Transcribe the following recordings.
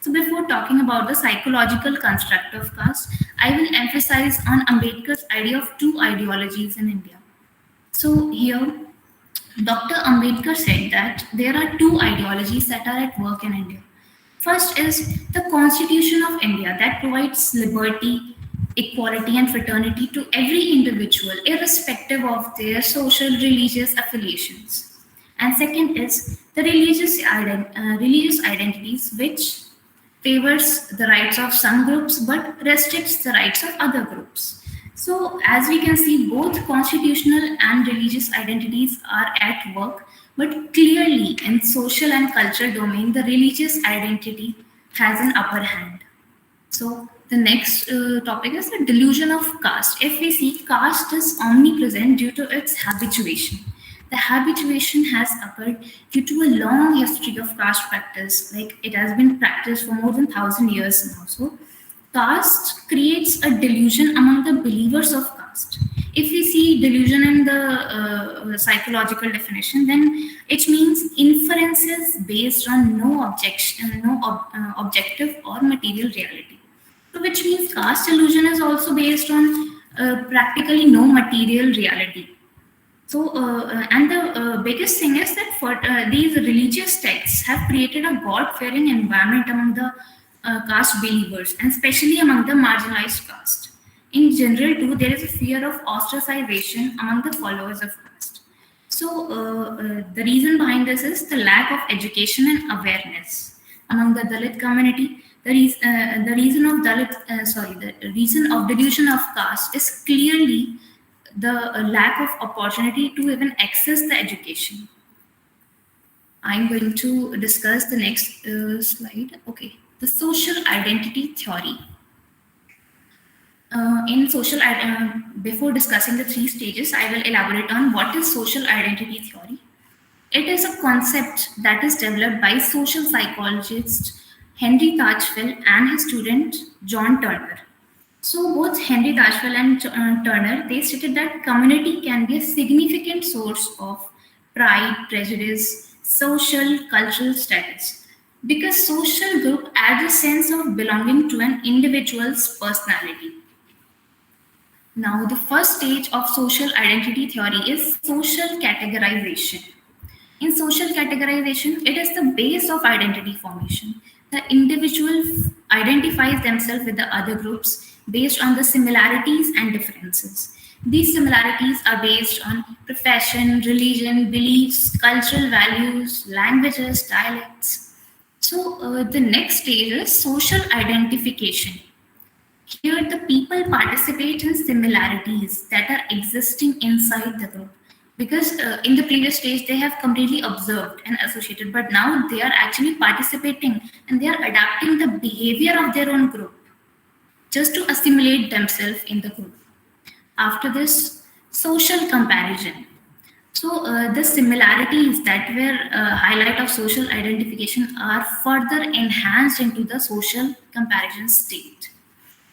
So before talking about the psychological construct of caste, I will emphasize on Ambedkar's idea of two ideologies in India. So here, Dr. Ambedkar said that there are two ideologies that are at work in India. First is the Constitution of India that provides liberty, equality, and fraternity to every individual, irrespective of their social, religious affiliations. And second is the religious identities, which favors the rights of some groups but restricts the rights of other groups. So, as we can see, both constitutional and religious identities are at work, but clearly in social and cultural domain, the religious identity has an upper hand. So, the next topic is the delusion of caste. If we see, caste is omnipresent due to its habituation. The habituation has occurred due to a long history of caste practice, like it has been practiced for more than 1,000 years now. So, caste creates a delusion among the believers of caste. If we see delusion in the psychological definition, then it means inferences based on no objective or material reality. So, which means caste illusion is also based on practically no material reality. So, and the biggest thing is that for these religious texts have created a God-fearing environment among the caste believers, and especially among the marginalized caste. In general, too, there is a fear of ostracization among the followers of caste. So, the reason behind this is the lack of education and awareness among the Dalit community. The reason of delusion of caste is clearly the lack of opportunity to even access the education. I'm going to discuss the next slide. Okay, the social identity theory. Before discussing the three stages, I will elaborate on what is social identity theory. It is a concept that is developed by social psychologist Henry Tajfel and his student John Turner. So both Henry Tajfel and Turner, they stated that community can be a significant source of pride, prejudice, social, cultural status, because social group adds a sense of belonging to an individual's personality. Now, the first stage of social identity theory is social categorization. In social categorization, it is the base of identity formation. The individual identifies themselves with the other groups based on the similarities and differences. These similarities are based on profession, religion, beliefs, cultural values, languages, dialects. So, the next stage is social identification. Here, the people participate in similarities that are existing inside the group, because in the previous stage they have completely observed and associated, but now they are actually participating and they are adapting the behavior of their own group just to assimilate themselves in the group. After this, social comparison. So the similarities that were highlight of social identification are further enhanced into the social comparison state,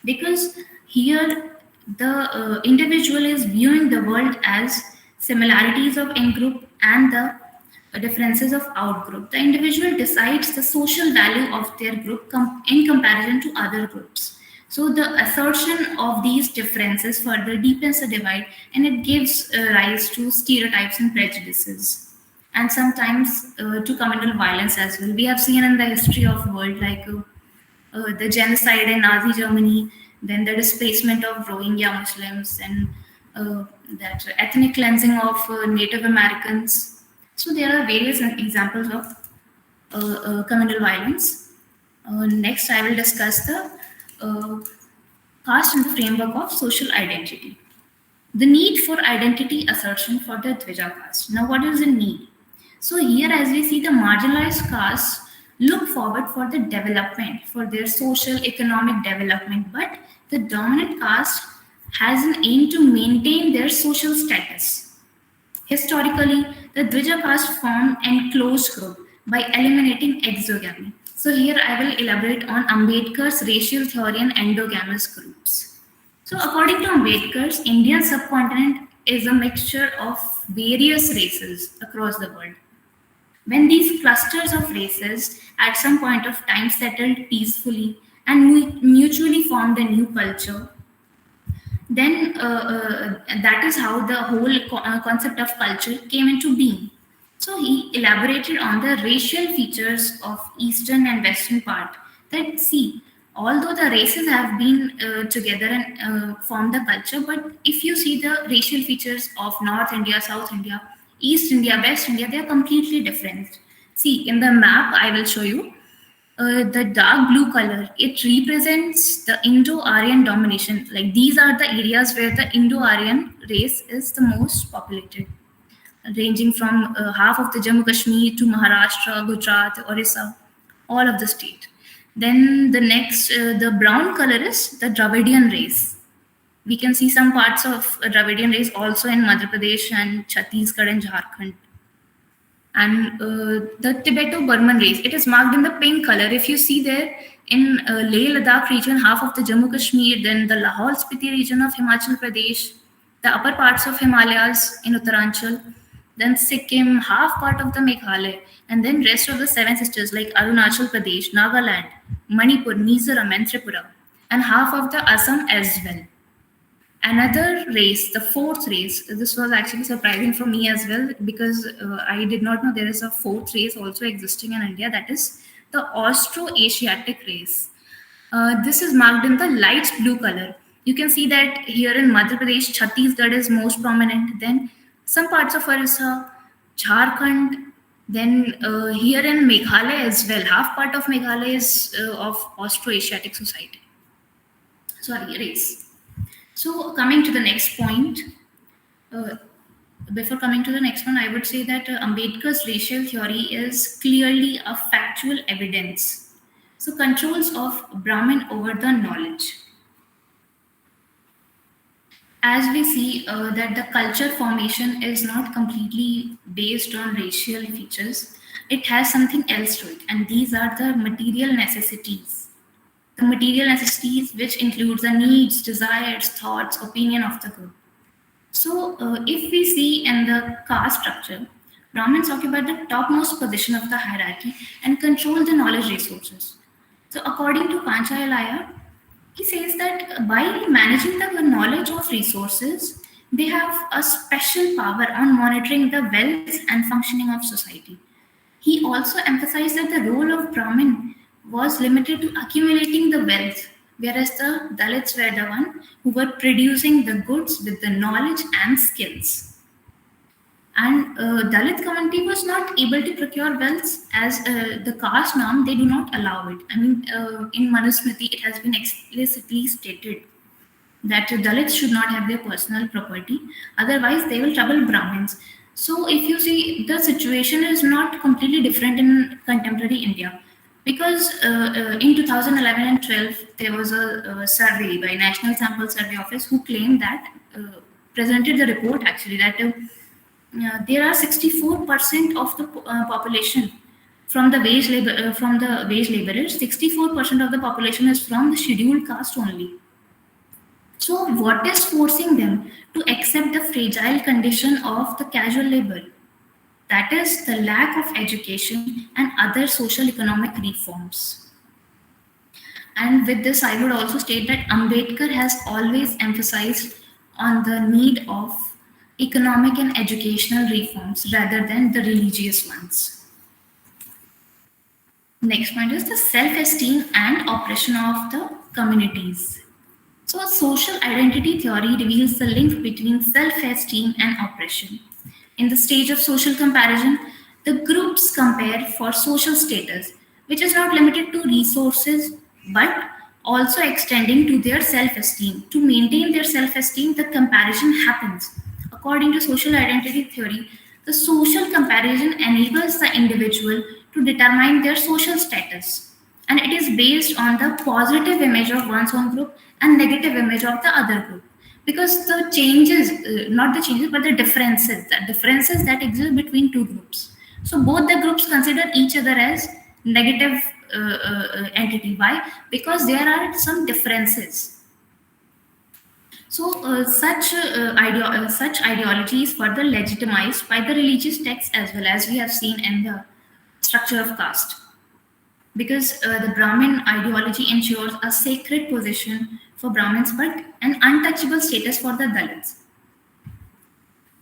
because here the individual is viewing the world as similarities of in-group and the differences of out-group. The individual decides the social value of their group in comparison to other groups. So the assertion of these differences further deepens the divide, and it gives rise to stereotypes and prejudices, and sometimes to communal violence as well. We have seen in the history of world, like the genocide in Nazi Germany, then the displacement of Rohingya Muslims, and that ethnic cleansing of Native Americans. So there are various examples of communal violence. Next, I will discuss the caste in the framework of social identity. The need for identity assertion for the Dvija caste. Now, what is the need? So here, as we see, the marginalized castes look forward for the development, for their social, economic development, but the dominant caste has an aim to maintain their social status. Historically, the Dvija caste formed an enclosed group by eliminating exogamy. So here I will elaborate on Ambedkar's racial theory and endogamous groups. So according to Ambedkar's, Indian subcontinent is a mixture of various races across the world. When these clusters of races at some point of time settled peacefully and mutually formed a new culture, then that is how the whole concept of culture came into being. So he elaborated on the racial features of eastern and western part. That see, although the races have been together and formed a culture, but if you see the racial features of North India, South India, East India, West India, they are completely different. See, in the map I will show you, the dark blue color, it represents the Indo-Aryan domination. Like these are the areas where the Indo-Aryan race is the most populated, ranging from half of the Jammu Kashmir to Maharashtra, Gujarat, Orissa, all of the state. Then the next, the brown color is the Dravidian race. We can see some parts of Dravidian race also in Madhya Pradesh and Chhattisgarh and Jharkhand. And the Tibeto-Burman race, it is marked in the pink color. If you see there in Leh Ladakh region, half of the Jammu Kashmir, then the Lahore Spiti region of Himachal Pradesh, the upper parts of Himalayas in Uttaranchal, then Sikkim, half part of the Meghalaya, and then rest of the seven sisters like Arunachal Pradesh, Nagaland, Manipur, Mizoram, and Tripura, and half of the Assam as well. Another race, the fourth race, this was actually surprising for me as well because I did not know there is a fourth race also existing in India, that is the Austro-Asiatic race. This is marked in the light blue color. You can see that here in Madhya Pradesh, Chhattisgarh is most prominent, then some parts of Orissa, Jharkhand, then here in Meghalaya as well, half part of Meghalaya is of Austro-Asiatic society. Sorry, race. So, coming to the next point, uh, before coming to the next one, I would say that Ambedkar's racial theory is clearly a factual evidence. So, controls of Brahmin over the knowledge. As we see that the culture formation is not completely based on racial features, it has something else to it, and these are the material necessities. The material necessities, which includes the needs, desires, thoughts, opinion of the group. So, if we see in the caste structure, Brahmins occupy the topmost position of the hierarchy and control the knowledge resources. So, according to Panchayalaya, he says that by managing the knowledge of resources, they have a special power on monitoring the wealth and functioning of society. He also emphasized that the role of Brahmin was limited to accumulating the wealth, whereas the Dalits were the one who were producing the goods with the knowledge and skills. And Dalit community was not able to procure wealth as the caste norm, they do not allow it. I mean, in Manusmriti, it has been explicitly stated that Dalits should not have their personal property, otherwise, they will trouble Brahmins. So, if you see, the situation is not completely different in contemporary India because in 2011 and 12, there was a survey by National Sample Survey Office who claimed that, presented the report actually, that there are 64% of the population from the wage laborers. 64% of the population is from the scheduled caste only. So, what is forcing them to accept the fragile condition of the casual labor? That is the lack of education and other social economic reforms. And with this, I would also state that Ambedkar has always emphasized on the need of economic and educational reforms rather than the religious ones. Next point is the self-esteem and oppression of the communities. So, social identity theory reveals the link between self esteem and oppression. In the stage of social comparison, the groups compare for social status, which is not limited to resources but also extending to their self esteem. To maintain their self esteem, the comparison happens. According to social identity theory, the social comparison enables the individual to determine their social status, and it is based on the positive image of one's own group and negative image of the other group, because the changes, not the changes but the differences that exist between two groups, so both the groups consider each other as negative entity. Why? Because there are some differences. So such ideology is further legitimized by the religious texts as well, as we have seen in the structure of caste, because the Brahmin ideology ensures a sacred position for Brahmins but an untouchable status for the Dalits.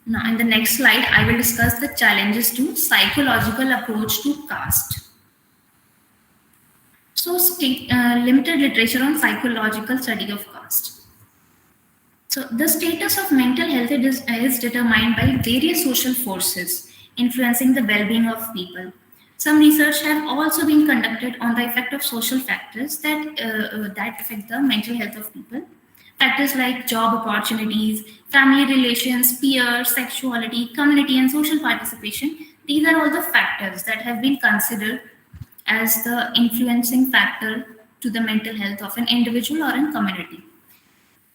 Now, in the next slide, I will discuss the challenges to psychological approach to caste. So, limited literature on psychological study of caste. So, the status of mental health is determined by various social forces influencing the well-being of people. Some research have also been conducted on the effect of social factors that affect the mental health of people. Factors like job opportunities, family relations, peers, sexuality, community, and social participation. These are all the factors that have been considered as the influencing factor to the mental health of an individual or a community.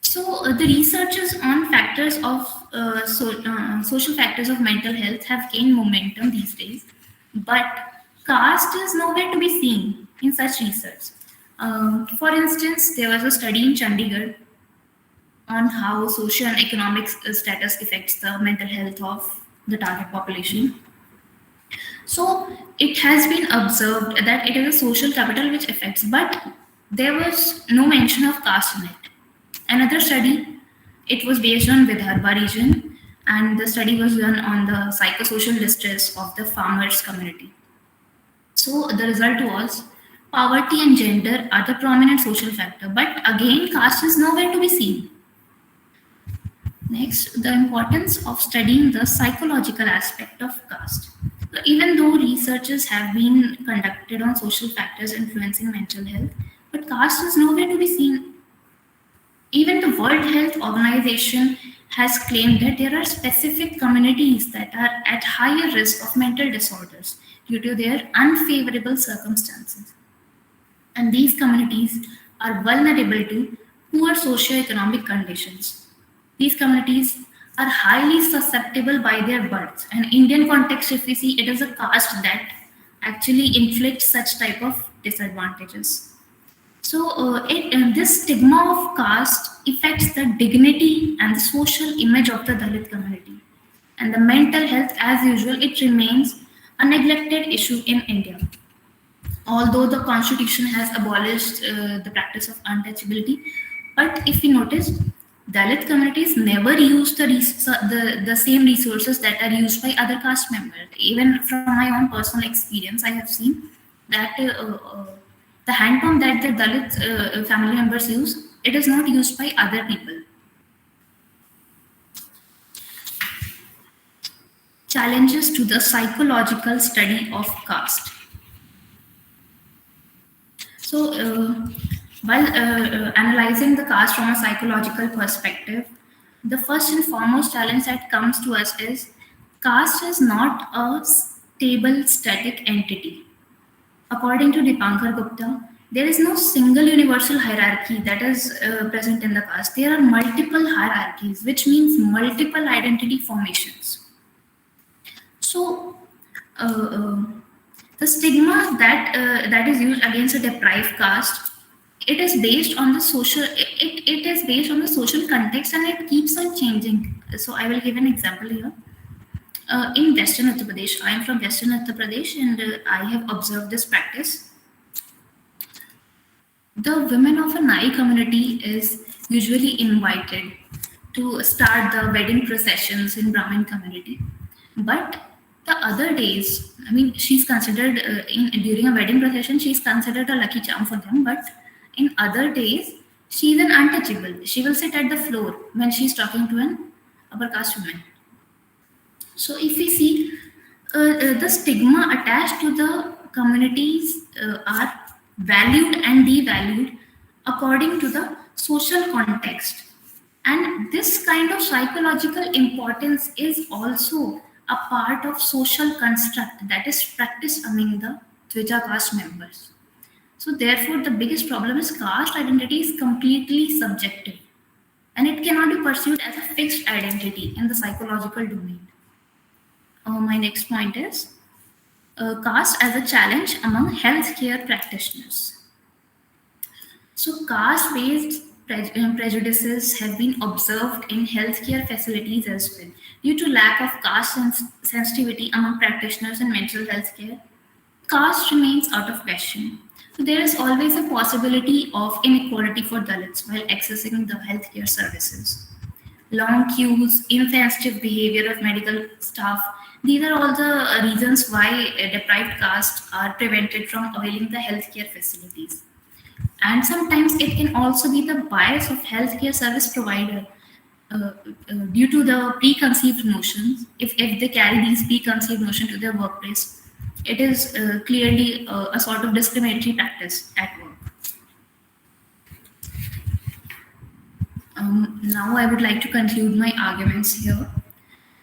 So, the researches on factors of social factors of mental health have gained momentum these days, but caste is nowhere to be seen in such research. For instance, there was a study in Chandigarh on how social and economic status affects the mental health of the target population. So it has been observed that it is a social capital which affects, but there was no mention of caste in it. Another study, it was based on Vidarbha region, and the study was done on the psychosocial distress of the farmers community. So the result was poverty and gender are the prominent social factor, but again caste is nowhere to be seen. Next, the importance of studying the psychological aspect of caste. So even though researches have been conducted on social factors influencing mental health, but caste is nowhere to be seen. Even the World Health Organization has claimed that there are specific communities that are at higher risk of mental disorders due to their unfavorable circumstances. And these communities are vulnerable to poor socioeconomic conditions. These communities are highly susceptible by their birth. And Indian context, if we see, it is a caste that actually inflicts such type of disadvantages. So this stigma of caste affects the dignity and the social image of the Dalit community. And the mental health, as usual, it remains a neglected issue in India. Although the constitution has abolished the practice of untouchability, but if you notice, Dalit communities never use the same resources that are used by other caste members. Even from my own personal experience, I have seen that the hand pump that the Dalit family members use, it is not used by other people. Challenges to the psychological study of caste. So, while analyzing the caste from a psychological perspective, the first and foremost challenge that comes to us is caste is not a stable, static entity. According to Dipankar Gupta, there is no single universal hierarchy that is present in the caste. There are multiple hierarchies, which means multiple identity formations. So, the stigma that is used against a deprived caste, it is based on the social. It is based on the social context, and it keeps on changing. So, I will give an example here. In Western Uttar Pradesh, I am from Western Uttar Pradesh, and I have observed this practice. The women of a Nai community is usually invited to start the wedding processions in Brahmin community, but the other days, I mean, she's considered during a wedding procession, she's considered a lucky charm for them, but in other days, she's an untouchable. She will sit at the floor when she's talking to an upper caste woman. So if we see the stigma attached to the communities are valued and devalued according to the social context. And this kind of psychological importance is also a part of social construct that is practiced among the Dvija caste members. So therefore, the biggest problem is caste identity is completely subjective and it cannot be pursued as a fixed identity in the psychological domain. My next point is caste as a challenge among healthcare practitioners. So caste-based prejudices have been observed in healthcare facilities as well due to lack of caste sensitivity among practitioners in mental health care. caste remains out of question. So there is always a possibility of inequality for Dalits while accessing the healthcare services. Long queues, insensitive behavior of medical staff. These are all the reasons why deprived castes are prevented from availing the healthcare facilities. And sometimes it can also be the bias of healthcare service provider uh, due to the preconceived notions. If they carry these preconceived notions to their workplace, it is clearly a sort of discriminatory practice at work. Now I would like to conclude my arguments here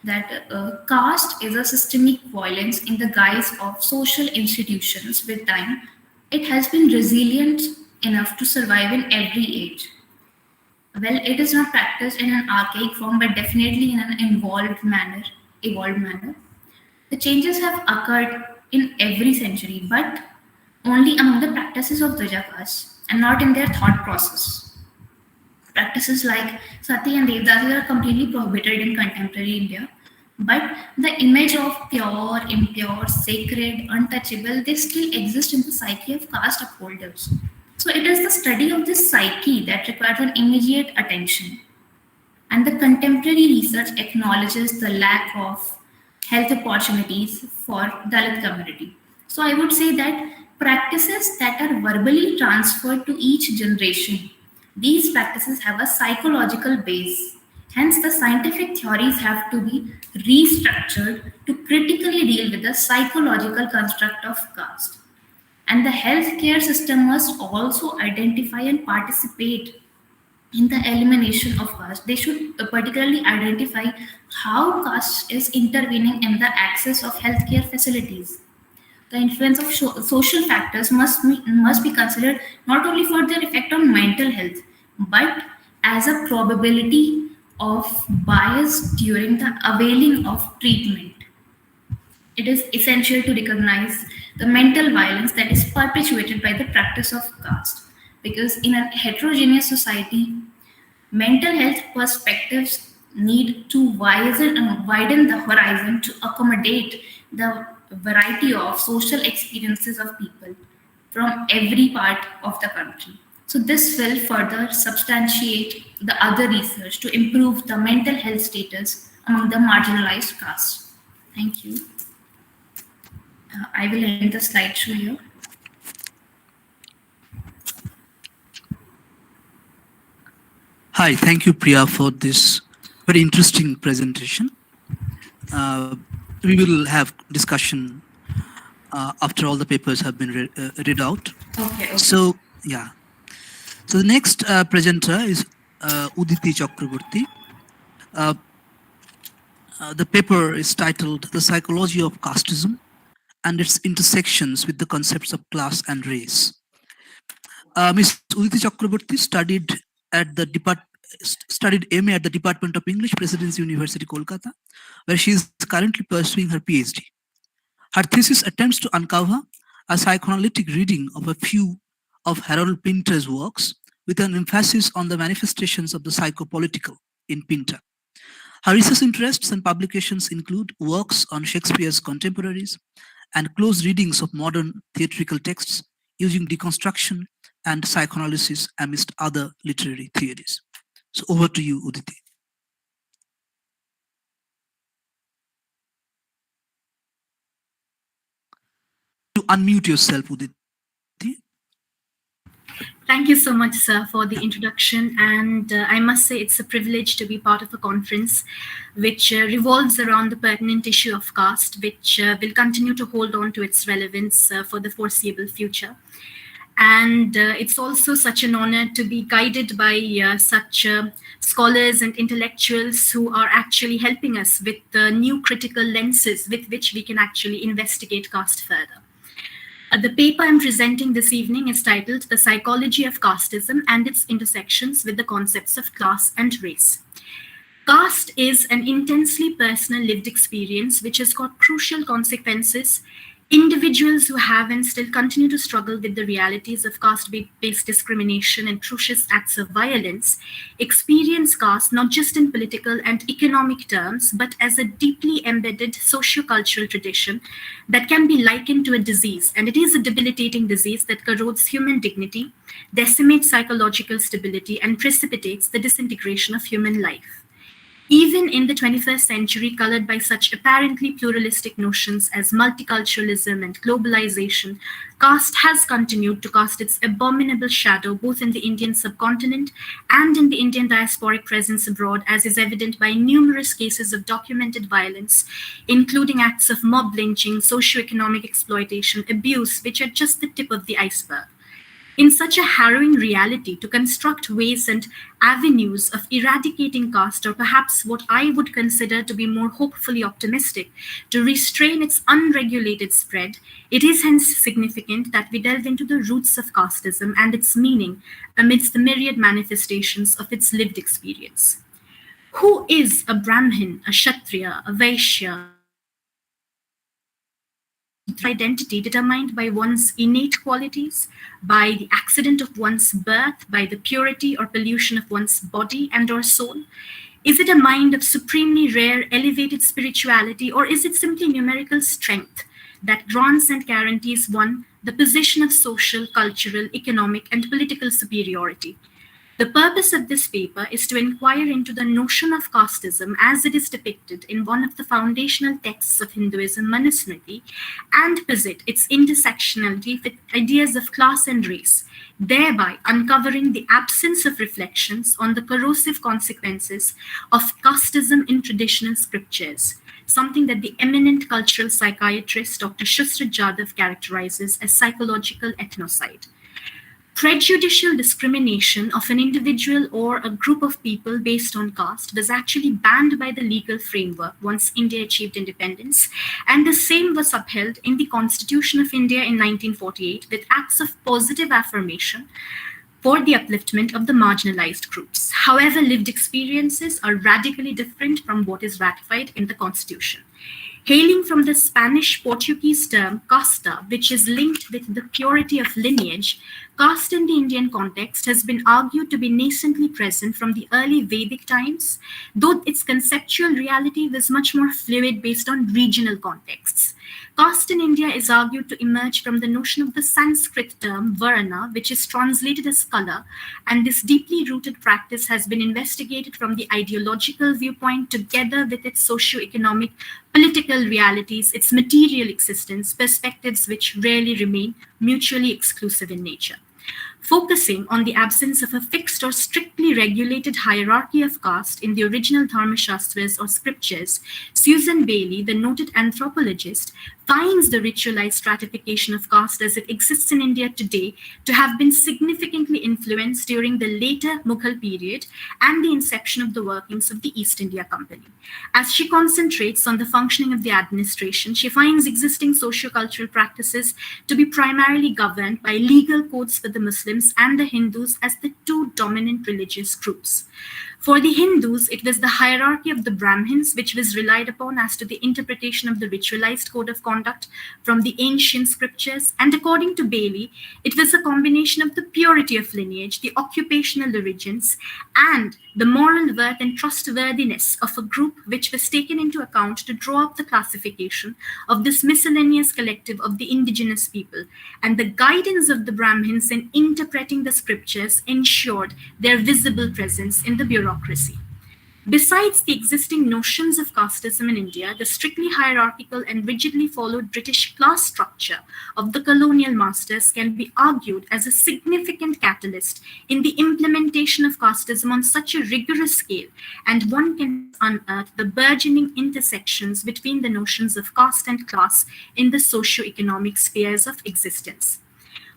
that caste is a systemic violence in the guise of social institutions. With time, it has been resilient enough to survive in every age. Well, it is not practiced in an archaic form, but definitely in an evolved manner. The changes have occurred in every century, but only among the practices of Dajakas and not in their thought process. Practices like Sati and Devdasi are completely prohibited in contemporary India, but the image of pure, impure, sacred, untouchable, they still exist in the psyche of caste upholders. So it is the study of this psyche that requires an immediate attention. And the contemporary research acknowledges the lack of health opportunities for Dalit community. So I would say that practices that are verbally transferred to each generation, these practices have a psychological base. Hence, the scientific theories have to be restructured to critically deal with the psychological construct of caste. And the healthcare system must also identify and participate in the elimination of caste. They should particularly identify how caste is intervening in the access of healthcare facilities. The influence of social factors must be considered not only for their effect on mental health, but as a probability of bias during the availing of treatment. It is essential to recognize the mental violence that is perpetuated by the practice of caste. Because in a heterogeneous society, mental health perspectives need to widen the horizon to accommodate the variety of social experiences of people from every part of the country. So, this will further substantiate the other research to improve the mental health status among the marginalized castes. Thank you. I will end the slideshow here. Hi, thank you, Priya, for this very interesting presentation. We will have discussion after all the papers have been read out. Okay. So, yeah. So the next presenter is Uditi Chakraborty. The paper is titled The Psychology of Casteism and its intersections with the concepts of class and race. Ms. Uditi Chakraborty studied MA at the Department of English, Presidency University, Kolkata, where she is currently pursuing her PhD. Her thesis attempts to uncover a psychoanalytic reading of a few of Harold Pinter's works, with an emphasis on the manifestations of the psychopolitical in Pinter. Her research interests and publications include works on Shakespeare's contemporaries and close readings of modern theatrical texts using deconstruction and psychoanalysis amidst other literary theories. So over to you, Uditi. To unmute yourself, Uditi. Thank you so much, sir, for the introduction. And I must say it's a privilege to be part of a conference which revolves around the pertinent issue of caste, which will continue to hold on to its relevance for the foreseeable future. And it's also such an honor to be guided by such scholars and intellectuals who are actually helping us with the new critical lenses with which we can actually investigate caste further. The paper I'm presenting this evening is titled The Psychology of Casteism and its Intersections with the Concepts of Class and Race. Caste is an intensely personal lived experience which has got crucial consequences Individuals who have and still continue to struggle with the realities of caste-based discrimination and atrocious acts of violence experience caste not just in political and economic terms, but as a deeply embedded socio-cultural tradition that can be likened to a disease. And it is a debilitating disease that corrodes human dignity, decimates psychological stability, and precipitates the disintegration of human life. Even in the 21st century, colored by such apparently pluralistic notions as multiculturalism and globalization, caste has continued to cast its abominable shadow both in the Indian subcontinent and in the Indian diasporic presence abroad, as is evident by numerous cases of documented violence, including acts of mob lynching, socioeconomic exploitation, abuse, which are just the tip of the iceberg. In such a harrowing reality, to construct ways and avenues of eradicating caste, or perhaps what I would consider to be more hopefully optimistic, to restrain its unregulated spread, it is hence significant that we delve into the roots of casteism and its meaning amidst the myriad manifestations of its lived experience. Who is a Brahmin, a Kshatriya, a Vaishya, a Shudra, a Shudra identity determined by one's innate qualities, by the accident of one's birth, by the purity or pollution of one's body and or soul? Is it a mind of supremely rare, elevated spirituality, or is it simply numerical strength that grants and guarantees one the position of social, cultural, economic, and political superiority? The purpose of this paper is to inquire into the notion of casteism as it is depicted in one of the foundational texts of Hinduism, Manusmriti, and posit its intersectionality with ideas of class and race, thereby uncovering the absence of reflections on the corrosive consequences of casteism in traditional scriptures, something that the eminent cultural psychiatrist Dr. Shusrat Jadhav characterizes as psychological ethnocide. Prejudicial discrimination of an individual or a group of people based on caste was actually banned by the legal framework once India achieved independence, and the same was upheld in the Constitution of India in 1948 with acts of positive affirmation for the upliftment of the marginalized groups. However, lived experiences are radically different from what is ratified in the Constitution. Hailing from the Spanish Portuguese term casta, which is linked with the purity of lineage, caste in the Indian context has been argued to be nascently present from the early Vedic times, though its conceptual reality was much more fluid based on regional contexts. Caste in India is argued to emerge from the notion of the Sanskrit term varna, which is translated as color, and this deeply rooted practice has been investigated from the ideological viewpoint together with its socio-economic, political realities, its material existence, perspectives which rarely remain mutually exclusive in nature. Focusing on the absence of a fixed or strictly regulated hierarchy of caste in the original Dharmashastras or scriptures, Susan Bailey, the noted anthropologist, finds the ritualized stratification of caste as it exists in India today to have been significantly influenced during the later Mughal period and the inception of the workings of the East India Company. As she concentrates on the functioning of the administration, she finds existing socio-cultural practices to be primarily governed by legal codes for the Muslims and the Hindus as the two dominant religious groups. For the Hindus, it was the hierarchy of the Brahmins which was relied upon as to the interpretation of the ritualized code of conduct from the ancient scriptures, and according to Bailey, it was a combination of the purity of lineage, the occupational origins, and the moral worth and trustworthiness of a group which was taken into account to draw up the classification of this miscellaneous collective of the indigenous people, and the guidance of the Brahmins in interpreting the scriptures ensured their visible presence in the bureaucracy. Besides the existing notions of casteism in India, the strictly hierarchical and rigidly followed British class structure of the colonial masters can be argued as a significant catalyst in the implementation of casteism on such a rigorous scale, and one can unearth the burgeoning intersections between the notions of caste and class in the socio-economic spheres of existence.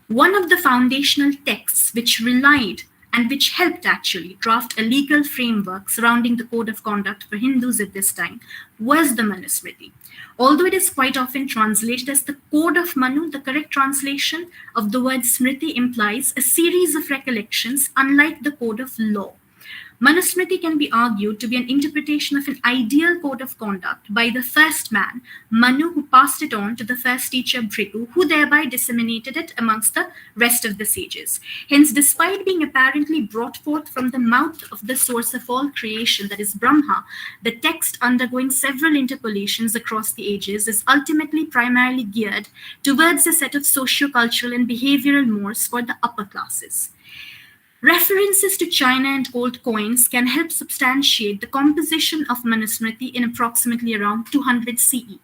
One of the foundational texts which relied and which helped actually draft a legal framework surrounding the code of conduct for Hindus at this time was the Manusmriti. Although it is quite often translated as the Code of Manu, the correct translation of the word Smriti implies a series of recollections, unlike the code of law. Manusmriti can be argued to be an interpretation of an ideal code of conduct by the first man, Manu, who passed it on to the first teacher, Bhrigu, who thereby disseminated it amongst the rest of the sages. Hence, despite being apparently brought forth from the mouth of the source of all creation, that is Brahma, the text, undergoing several interpolations across the ages, is ultimately primarily geared towards a set of socio-cultural and behavioral mores for the upper classes. References to China and gold coins can help substantiate the composition of Manusmriti in approximately around 200 CE.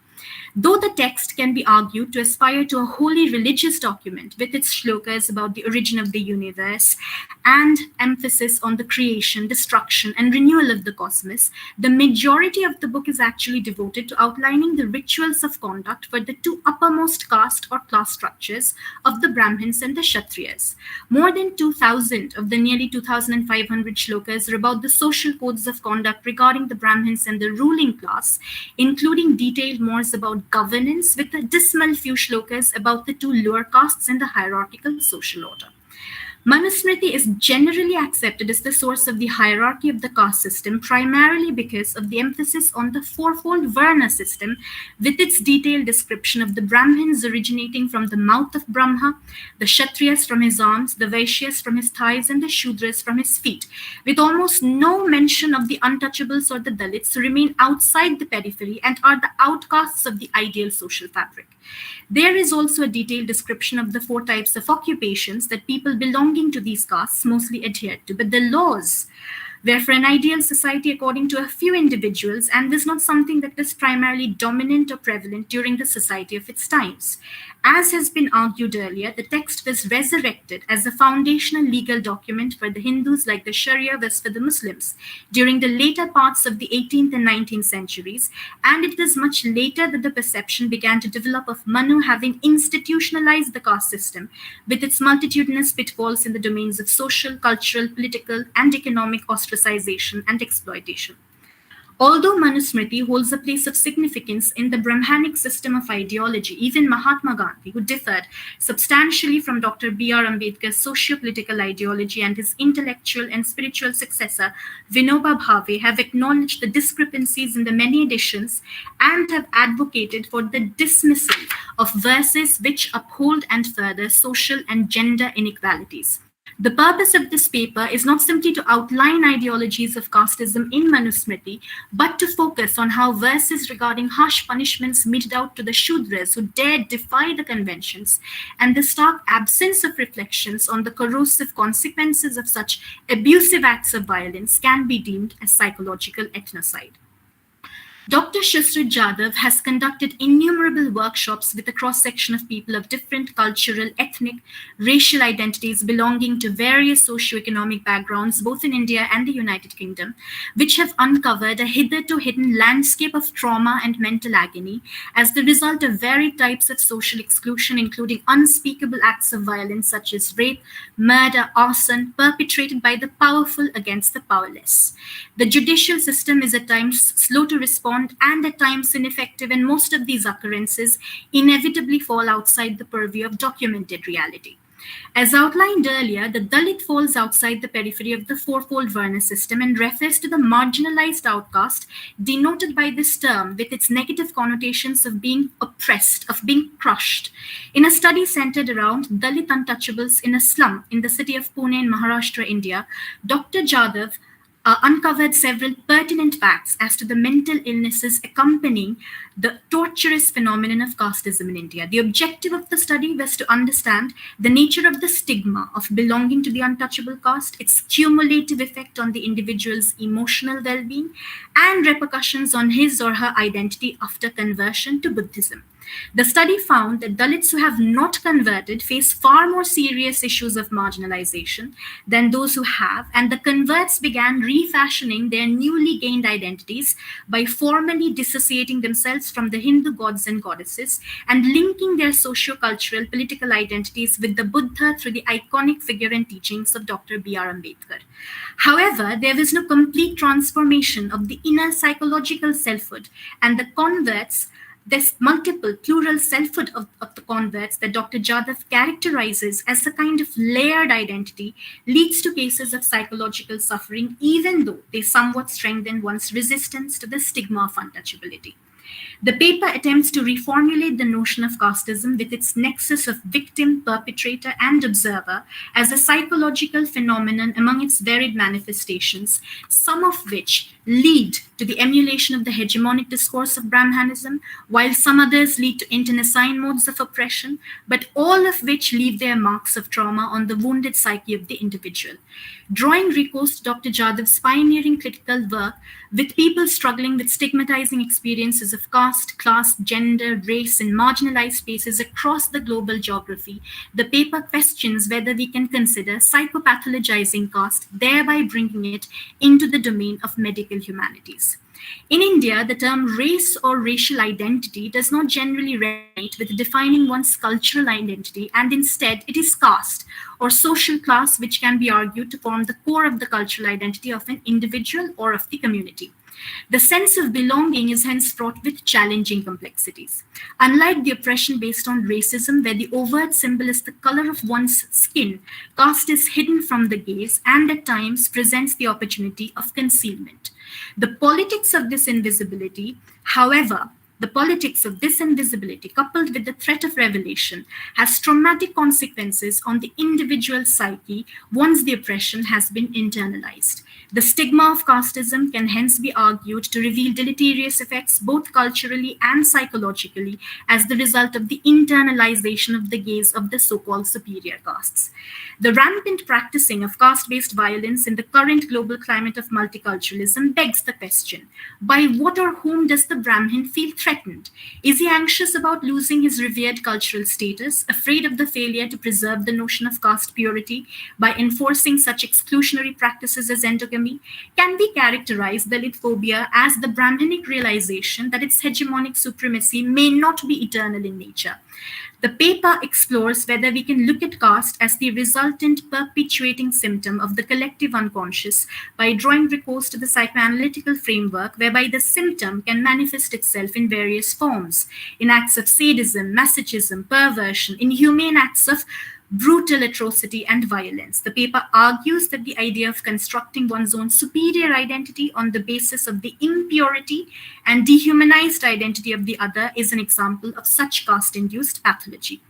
Though the text can be argued to aspire to a wholly religious document with its shlokas about the origin of the universe and emphasis on the creation, destruction, and renewal of the cosmos, the majority of the book is actually devoted to outlining the rituals of conduct for the two uppermost caste or class structures of the Brahmins and the Kshatriyas. More than 2,000 of the nearly 2,500 shlokas are about the social codes of conduct regarding the Brahmins and the ruling class, including detailed mores about governance, with a dismal few shlokas about the two lower castes in the hierarchical social order. Manusmriti is generally accepted as the source of the hierarchy of the caste system, primarily because of the emphasis on the fourfold Varna system, with its detailed description of the Brahmins originating from the mouth of Brahma, the Kshatriyas from his arms, the Vaishyas from his thighs, and the Shudras from his feet, with almost no mention of the untouchables or the Dalits, who remain outside the periphery and are the outcasts of the ideal social fabric. There is also a detailed description of the four types of occupations that people belonging to these castes mostly adhered to, but the laws were for an ideal society according to a few individuals and was not something that was primarily dominant or prevalent during the society of its times. As has been argued earlier, the text was resurrected as a foundational legal document for the Hindus like the Sharia was for the Muslims during the later parts of the 18th and 19th centuries, and it was much later that the perception began to develop of Manu having institutionalized the caste system with its multitudinous pitfalls in the domains of social, cultural, political, and economic ostracization and exploitation. Although Manusmriti holds a place of significance in the Brahmanic system of ideology, even Mahatma Gandhi, who differed substantially from Dr. B.R. Ambedkar's socio-political ideology, and his intellectual and spiritual successor, Vinoba Bhave, have acknowledged the discrepancies in the many editions and have advocated for the dismissal of verses which uphold and further social and gender inequalities. The purpose of this paper is not simply to outline ideologies of casteism in Manusmriti, but to focus on how verses regarding harsh punishments meted out to the Shudras who dared defy the conventions, and the stark absence of reflections on the corrosive consequences of such abusive acts of violence, can be deemed as psychological ethnocide. Dr. Shusrit Jadhav has conducted innumerable workshops with a cross-section of people of different cultural, ethnic, racial identities belonging to various socio-economic backgrounds, both in India and the United Kingdom, which have uncovered a hitherto hidden landscape of trauma and mental agony as the result of varied types of social exclusion, including unspeakable acts of violence such as rape, murder, arson, perpetrated by the powerful against the powerless. The judicial system is at times slow to respond and at times ineffective, and most of these occurrences inevitably fall outside the purview of documented reality. As outlined earlier, the Dalit falls outside the periphery of the fourfold Varna system and refers to the marginalized outcast denoted by this term with its negative connotations of being oppressed, of being crushed. In a study centered around Dalit untouchables in a slum in the city of Pune in Maharashtra, India, Dr. Jadhav uncovered several pertinent facts as to the mental illnesses accompanying the torturous phenomenon of casteism in India. The objective of the study was to understand the nature of the stigma of belonging to the untouchable caste, its cumulative effect on the individual's emotional well-being, and repercussions on his or her identity after conversion to Buddhism. The study found that Dalits who have not converted face far more serious issues of marginalization than those who have, and the converts began refashioning their newly gained identities by formally dissociating themselves from the Hindu gods and goddesses and linking their socio-cultural political identities with the Buddha through the iconic figure and teachings of Dr. B.R. Ambedkar. However, there was no complete transformation of the inner psychological selfhood, and the converts this multiple plural selfhood of the converts that Dr. Jadhav characterizes as a kind of layered identity leads to cases of psychological suffering, even though they somewhat strengthen one's resistance to the stigma of untouchability. The paper attempts to reformulate the notion of casteism with its nexus of victim, perpetrator, and observer as a psychological phenomenon among its varied manifestations, some of which lead to the emulation of the hegemonic discourse of Brahmanism, while some others lead to internecine modes of oppression, but all of which leave their marks of trauma on the wounded psyche of the individual. Drawing recourse to Dr. Jadhav's pioneering critical work with people struggling with stigmatizing experiences of caste, class, gender, race, and marginalized spaces across the global geography, the paper questions whether we can consider psychopathologizing caste, thereby bringing it into the domain of medical humanities. In India, the term race or racial identity does not generally resonate with defining one's cultural identity, and instead it is caste or social class, which can be argued to form the core of the cultural identity of an individual or of the community. The sense of belonging is hence fraught with challenging complexities. Unlike the oppression based on racism, where the overt symbol is the color of one's skin, caste is hidden from the gaze and at times presents the opportunity of concealment. The politics of this invisibility, however, the politics of this invisibility, coupled with the threat of revelation, has traumatic consequences on the individual psyche once the oppression has been internalized. The stigma of casteism can hence be argued to reveal deleterious effects both culturally and psychologically as the result of the internalization of the gaze of the so-called superior castes. The rampant practicing of caste-based violence in the current global climate of multiculturalism begs the question, by what or whom does the Brahmin feel threatened? Is he anxious about losing his revered cultural status, afraid of the failure to preserve the notion of caste purity by enforcing such exclusionary practices as endogamy? Can we characterize Dalit phobia as the Brahminic realization that its hegemonic supremacy may not be eternal in nature? The paper explores whether we can look at caste as the resultant perpetuating symptom of the collective unconscious by drawing recourse to the psychoanalytical framework whereby the symptom can manifest itself in various forms, in acts of sadism, masochism, perversion, inhumane acts of brutal atrocity and violence. The paper argues that the idea of constructing one's own superior identity on the basis of the impurity and dehumanized identity of the other is an example of such caste-induced pathology.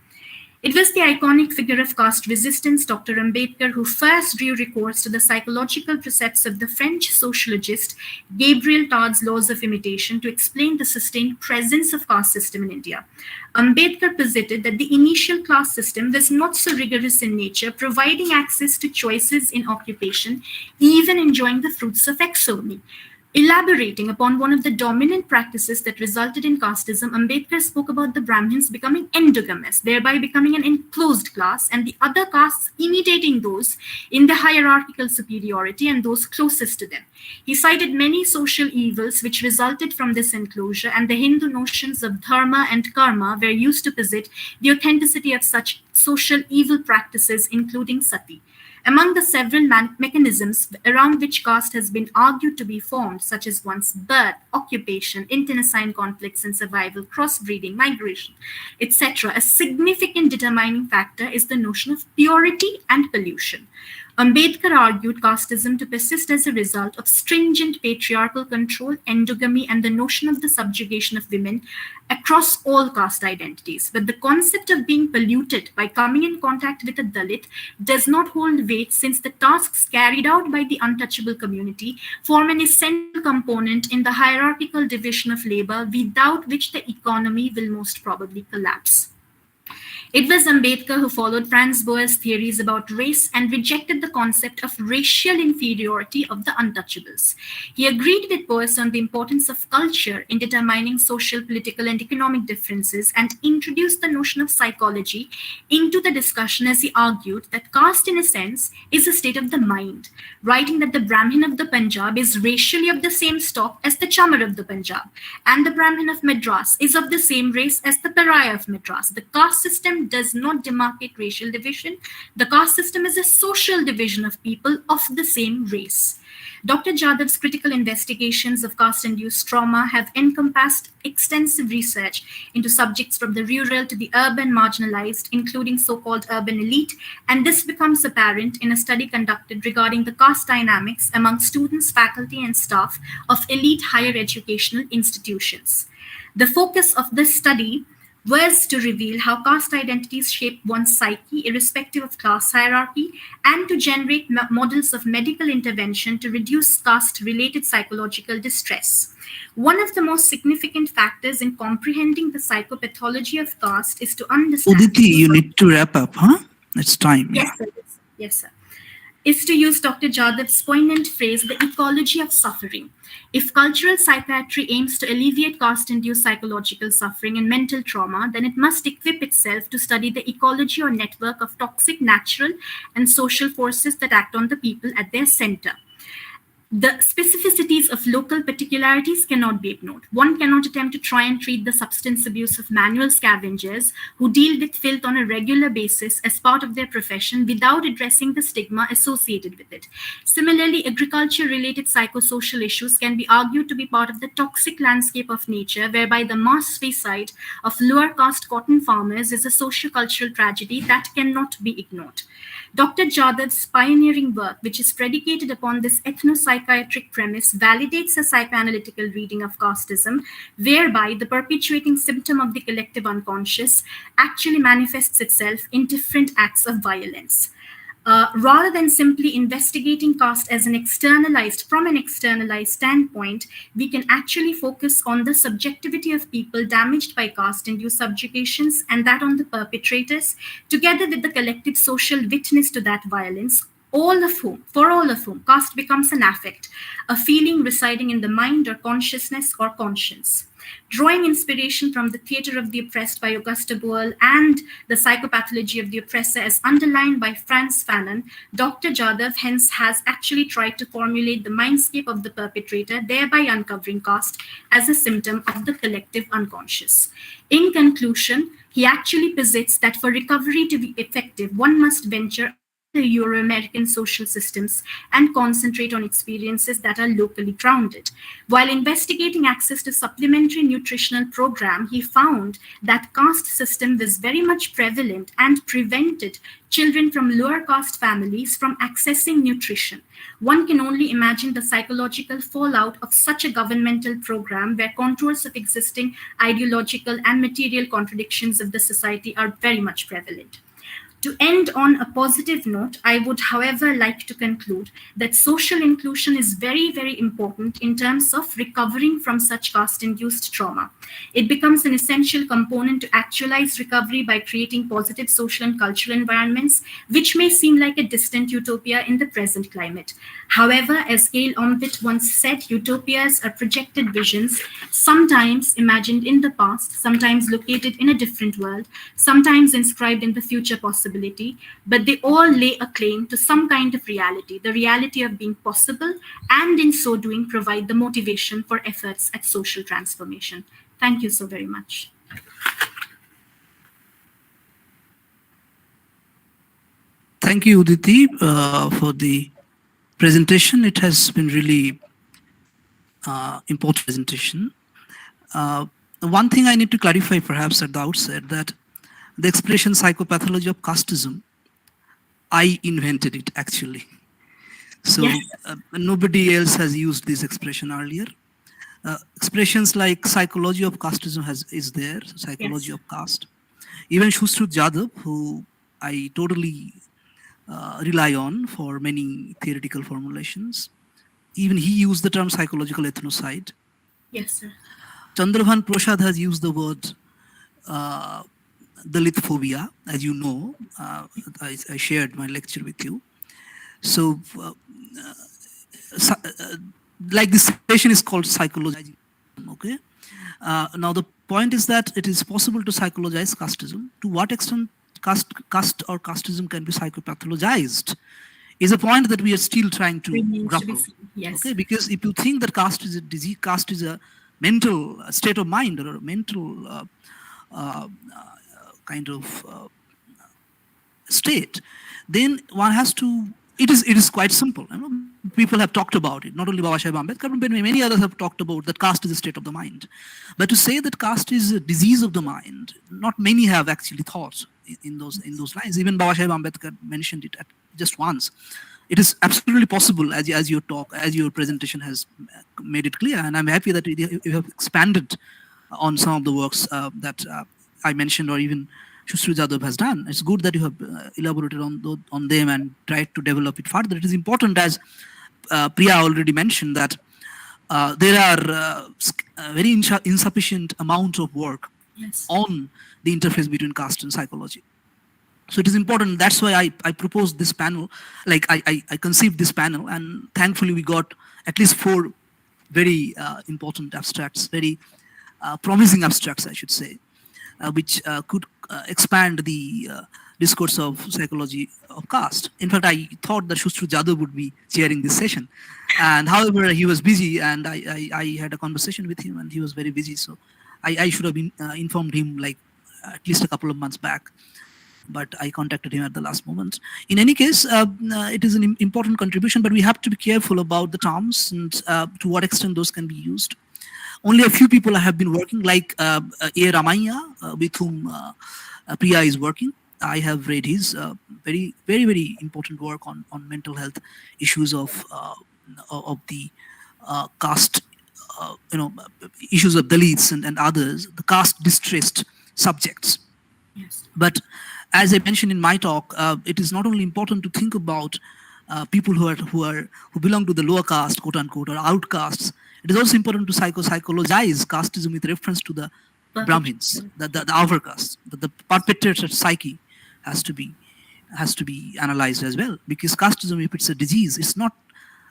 It was the iconic figure of caste resistance, Dr. Ambedkar, who first drew recourse to the psychological precepts of the French sociologist Gabriel Tard's laws of imitation to explain the sustained presence of caste system in India. Ambedkar posited that the initial class system was not so rigorous in nature, providing access to choices in occupation, even enjoying the fruits of exogamy. Elaborating upon one of the dominant practices that resulted in casteism, Ambedkar spoke about the Brahmins becoming endogamous, thereby becoming an enclosed class, and the other castes imitating those in the hierarchical superiority and those closest to them. He cited many social evils which resulted from this enclosure, and the Hindu notions of dharma and karma were used to posit the authenticity of such social evil practices, including sati. Among the several mechanisms around which caste has been argued to be formed, such as one's birth, occupation, internecine conflicts and survival, crossbreeding, migration, etc., a significant determining factor is the notion of purity and pollution. Ambedkar argued casteism to persist as a result of stringent patriarchal control, endogamy, and the notion of the subjugation of women across all caste identities. But the concept of being polluted by coming in contact with a Dalit does not hold weight, since the tasks carried out by the untouchable community form an essential component in the hierarchical division of labor, without which the economy will most probably collapse. It was Ambedkar who followed Franz Boas' theories about race and rejected the concept of racial inferiority of the untouchables. He agreed with Boas on the importance of culture in determining social, political, and economic differences, and introduced the notion of psychology into the discussion as he argued that caste, in a sense, is a state of the mind, writing that the Brahmin of the Punjab is racially of the same stock as the Chamar of the Punjab, and the Brahmin of Madras is of the same race as the Pariah of Madras. The caste system does not demarcate racial division. The caste system is a social division of people of the same race. Dr. Jadav's critical investigations of caste-induced trauma have encompassed extensive research into subjects from the rural to the urban marginalized, including so-called urban elite, and this becomes apparent in a study conducted regarding the caste dynamics among students, faculty, and staff of elite higher educational institutions. The focus of this study was to reveal how caste identities shape one's psyche, irrespective of class hierarchy, and to generate models of medical intervention to reduce caste related psychological distress. One of the most significant factors in comprehending the psychopathology of caste is to understand. Uditi, you need to wrap up, huh? It's time. Yes, sir. Yes, sir. Is to use Dr. Jadav's poignant phrase, the ecology of suffering. If cultural psychiatry aims to alleviate caste-induced psychological suffering and mental trauma, then it must equip itself to study the ecology or network of toxic natural and social forces that act on the people at their center. The specificities of local particularities cannot be ignored. One cannot attempt to try and treat the substance abuse of manual scavengers who deal with filth on a regular basis as part of their profession without addressing the stigma associated with it. Similarly, agriculture-related psychosocial issues can be argued to be part of the toxic landscape of nature, whereby the mass suicide of lower caste cotton farmers is a socio-cultural tragedy that cannot be ignored. Dr. Jadav's pioneering work, which is predicated upon this ethno-psychiatric premise, validates a psychoanalytical reading of casteism, whereby the perpetuating symptom of the collective unconscious actually manifests itself in different acts of violence. Rather than simply investigating caste as from an externalized standpoint, we can actually focus on the subjectivity of people damaged by caste-induced subjugations and that on the perpetrators, together with the collective social witness to that violence, for all of whom, caste becomes an affect, a feeling residing in the mind or consciousness or conscience. Drawing inspiration from the theater of the oppressed by Auguste Boal and the psychopathology of the oppressor as underlined by Frantz Fanon, Dr. Jadav hence has actually tried to formulate the mindscape of the perpetrator, thereby uncovering caste as a symptom of the collective unconscious. In conclusion, he actually posits that for recovery to be effective, one must venture the Euro-American social systems and concentrate on experiences that are locally grounded. While investigating access to supplementary nutritional program, he found that caste system was very much prevalent and prevented children from lower caste families from accessing nutrition. One can only imagine the psychological fallout of such a governmental program where contours of existing ideological and material contradictions of the society are very much prevalent. To end on a positive note, I would, however, like to conclude that social inclusion is very, very important in terms of recovering from such caste-induced trauma. It becomes an essential component to actualize recovery by creating positive social and cultural environments, which may seem like a distant utopia in the present climate. However, as Gail Ombit once said, utopias are projected visions, sometimes imagined in the past, sometimes located in a different world, sometimes inscribed in the future possibility, but they all lay a claim to some kind of reality, the reality of being possible, and in so doing provide the motivation for efforts at social transformation. Thank you so very much. Thank you, Uditi, for the presentation. It has been really important presentation. One thing I need to clarify perhaps at the outset, that the expression psychopathology of casteism, I invented it actually. So yes. Nobody else has used this expression earlier. Expressions like psychology of casteism is there, psychology yes. of caste. Even Shushrut Jadhav, who I totally rely on for many theoretical formulations, even he used the term psychological ethnocide. Yes, sir. Chandrabhan Prasad has used the word Dalit phobia, as you know. I shared my lecture with you. So, like this session is called psychologizing. Okay. Now the point is that it is possible to psychologize casteism. To what extent caste or casteism can be psychopathologized is a point that we are still trying to grapple. Yes. Okay, because if you think that caste is a disease, caste is a mental state of mind or a mental kind of state, then one has to. It is quite simple. You know? people have talked about it, not only Baba Sahib Ambedkar, but many others have talked about that caste is a state of the mind. But to say that caste is a disease of the mind, not many have actually thought in those lines. Even Baba Sahib Ambedkar mentioned it at just once. It is absolutely possible, as your talk, as your presentation has made it clear, and I'm happy that you have expanded on some of the works that I mentioned, or even Shusru Jadhav has done. It's good that you have elaborated on them and tried to develop it further. It is important, as Priya already mentioned, that there are very insufficient amount of work on the interface between caste and psychology. So it is important. That's why I proposed this panel, like I conceived this panel, and thankfully we got at least 4 very important abstracts, very promising abstracts, I should say, which could expand the discourse of psychology of caste. In fact, I thought that Shustru Jadhav would be chairing this session, and however he was busy, and I had a conversation with him, and he was very busy. So I should have been informed him like at least a couple of months back, but I contacted him at the last moment. In any case, it is an important contribution, but we have to be careful about the terms and to what extent those can be used. Only a few people have been working, like A. Ramaiah, with whom Priya is working. I have read his very important work on mental health issues of the caste, issues of Dalits and others, the caste distressed subjects. Yes. But as I mentioned in my talk, it is not only important to think about people who belong to the lower caste, quote unquote, or outcasts. It is also important to psychologize casteism with reference to the Brahmins, the upper caste. The perpetrator psyche has to be analyzed as well, because casteism, if it's a disease, it's not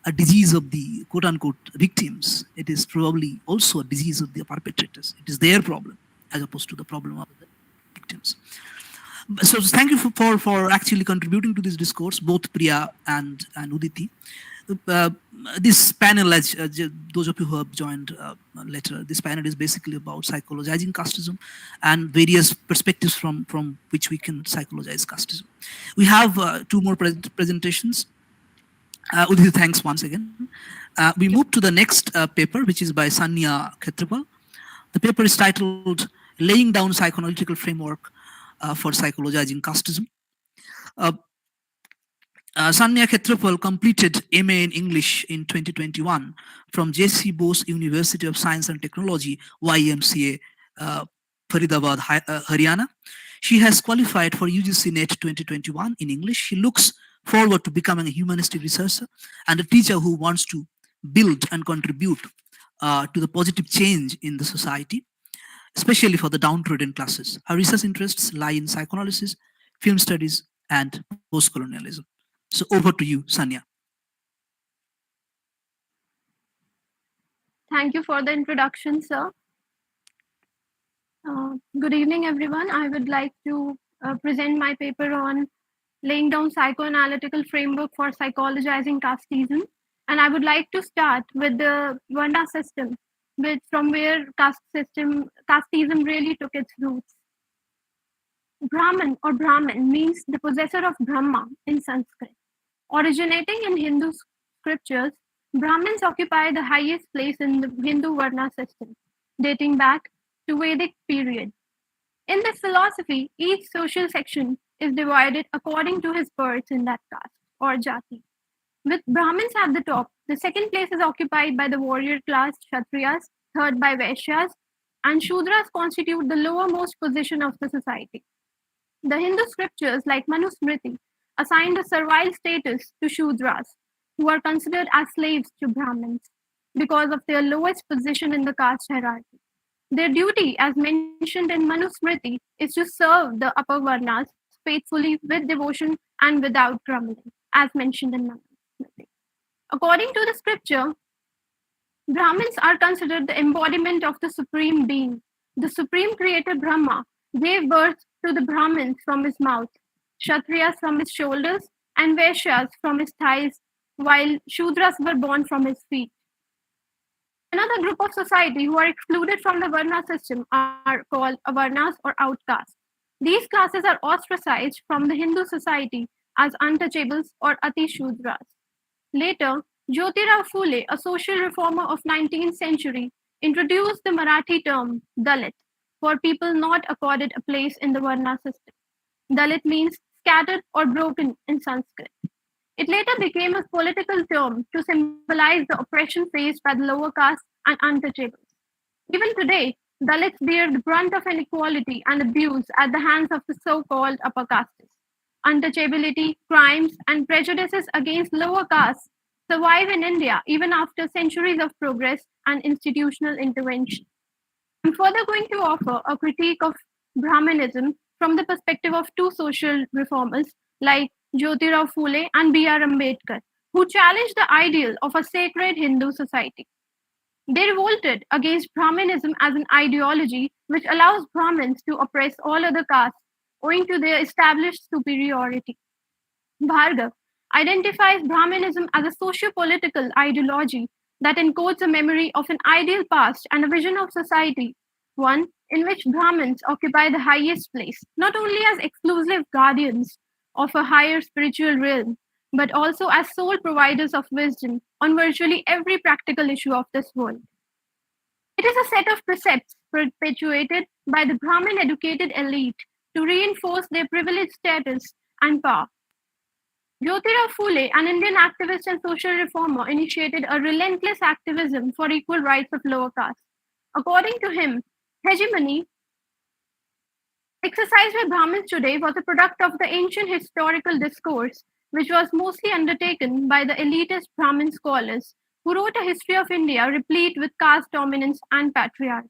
a disease of the quote unquote victims. It is probably also a disease of the perpetrators. It is their problem as opposed to the problem of the victims. So thank you for actually contributing to this discourse, both Priya and Uditi. This panel, as those of you who have joined later, this panel is basically about psychologizing casteism and various perspectives from which we can psychologize casteism. We have 2 more presentations. Uditi, thanks once again. We move to the next paper, which is by Sanya Khetrapal. The paper is titled "Laying Down Psychoanalytical Framework for Psychologizing Casteism." Sanya Khetrapal completed MA in English in 2021 from J.C. Bose University of Science and Technology, YMCA, Faridabad, Haryana. She has qualified for UGC NET 2021 in English. She looks forward to becoming a humanistic researcher and a teacher who wants to build and contribute to the positive change in the society, especially for the downtrodden classes. Her research interests lie in psychoanalysis, film studies, and post-colonialism. So over to you, Sanya. Thank you for the introduction, sir. Good evening, everyone. I would like to present my paper on laying down psychoanalytical framework for psychologizing casteism. And I would like to start with the Varna system, from where casteism really took its roots. Brahman or Brahmin means the possessor of Brahma in Sanskrit. Originating in Hindu scriptures, Brahmins occupy the highest place in the Hindu Varna system, dating back to Vedic period. In this philosophy, each social section is divided according to his birth in that caste or jati. With Brahmins at the top, the second place is occupied by the warrior class Kshatriyas, third by Vaishyas, and Shudras constitute the lowermost position of the society. The Hindu scriptures, like Manusmriti, assigned a servile status to Shudras, who are considered as slaves to Brahmins because of their lowest position in the caste hierarchy. Their duty, as mentioned in Manusmriti, is to serve the upper Varnas faithfully with devotion and without grumbling, as mentioned in Manusmriti. According to the scripture, Brahmins are considered the embodiment of the Supreme Being. The Supreme Creator Brahma gave birth to the Brahmins from his mouth, Kshatriyas from his shoulders, and Vaishyas from his thighs, while Shudras were born from his feet. Another group of society who are excluded from the Varna system are called Avarnas or outcasts. These classes are ostracized from the Hindu society as untouchables or Ati Shudras. Later, Jyotirao Phule, a social reformer of 19th century, introduced the Marathi term Dalit for people not accorded a place in the Varna system. Dalit means scattered or broken in Sanskrit. It later became a political term to symbolize the oppression faced by the lower castes and untouchables. Even today, Dalits bear the brunt of inequality and abuse at the hands of the so-called upper castes. Untouchability, crimes, and prejudices against lower castes survive in India even after centuries of progress and institutional intervention. I'm further going to offer a critique of Brahmanism from the perspective of two social reformers like Jyotirao Phule and B.R. Ambedkar, who challenged the ideal of a sacred Hindu society. They revolted against Brahmanism as an ideology which allows Brahmins to oppress all other castes owing to their established superiority. Bhargav identifies Brahmanism as a socio-political ideology that encodes a memory of an ideal past and a vision of society, one in which Brahmins occupy the highest place, not only as exclusive guardians of a higher spiritual realm, but also as sole providers of wisdom on virtually every practical issue of this world. It is a set of precepts perpetuated by the Brahmin educated elite to reinforce their privileged status and power. Jyotirao Phule, an Indian activist and social reformer, initiated a relentless activism for equal rights of lower castes. According to him, hegemony exercised by Brahmins today was a product of the ancient historical discourse, which was mostly undertaken by the elitist Brahmin scholars who wrote a history of India replete with caste dominance and patriarchy.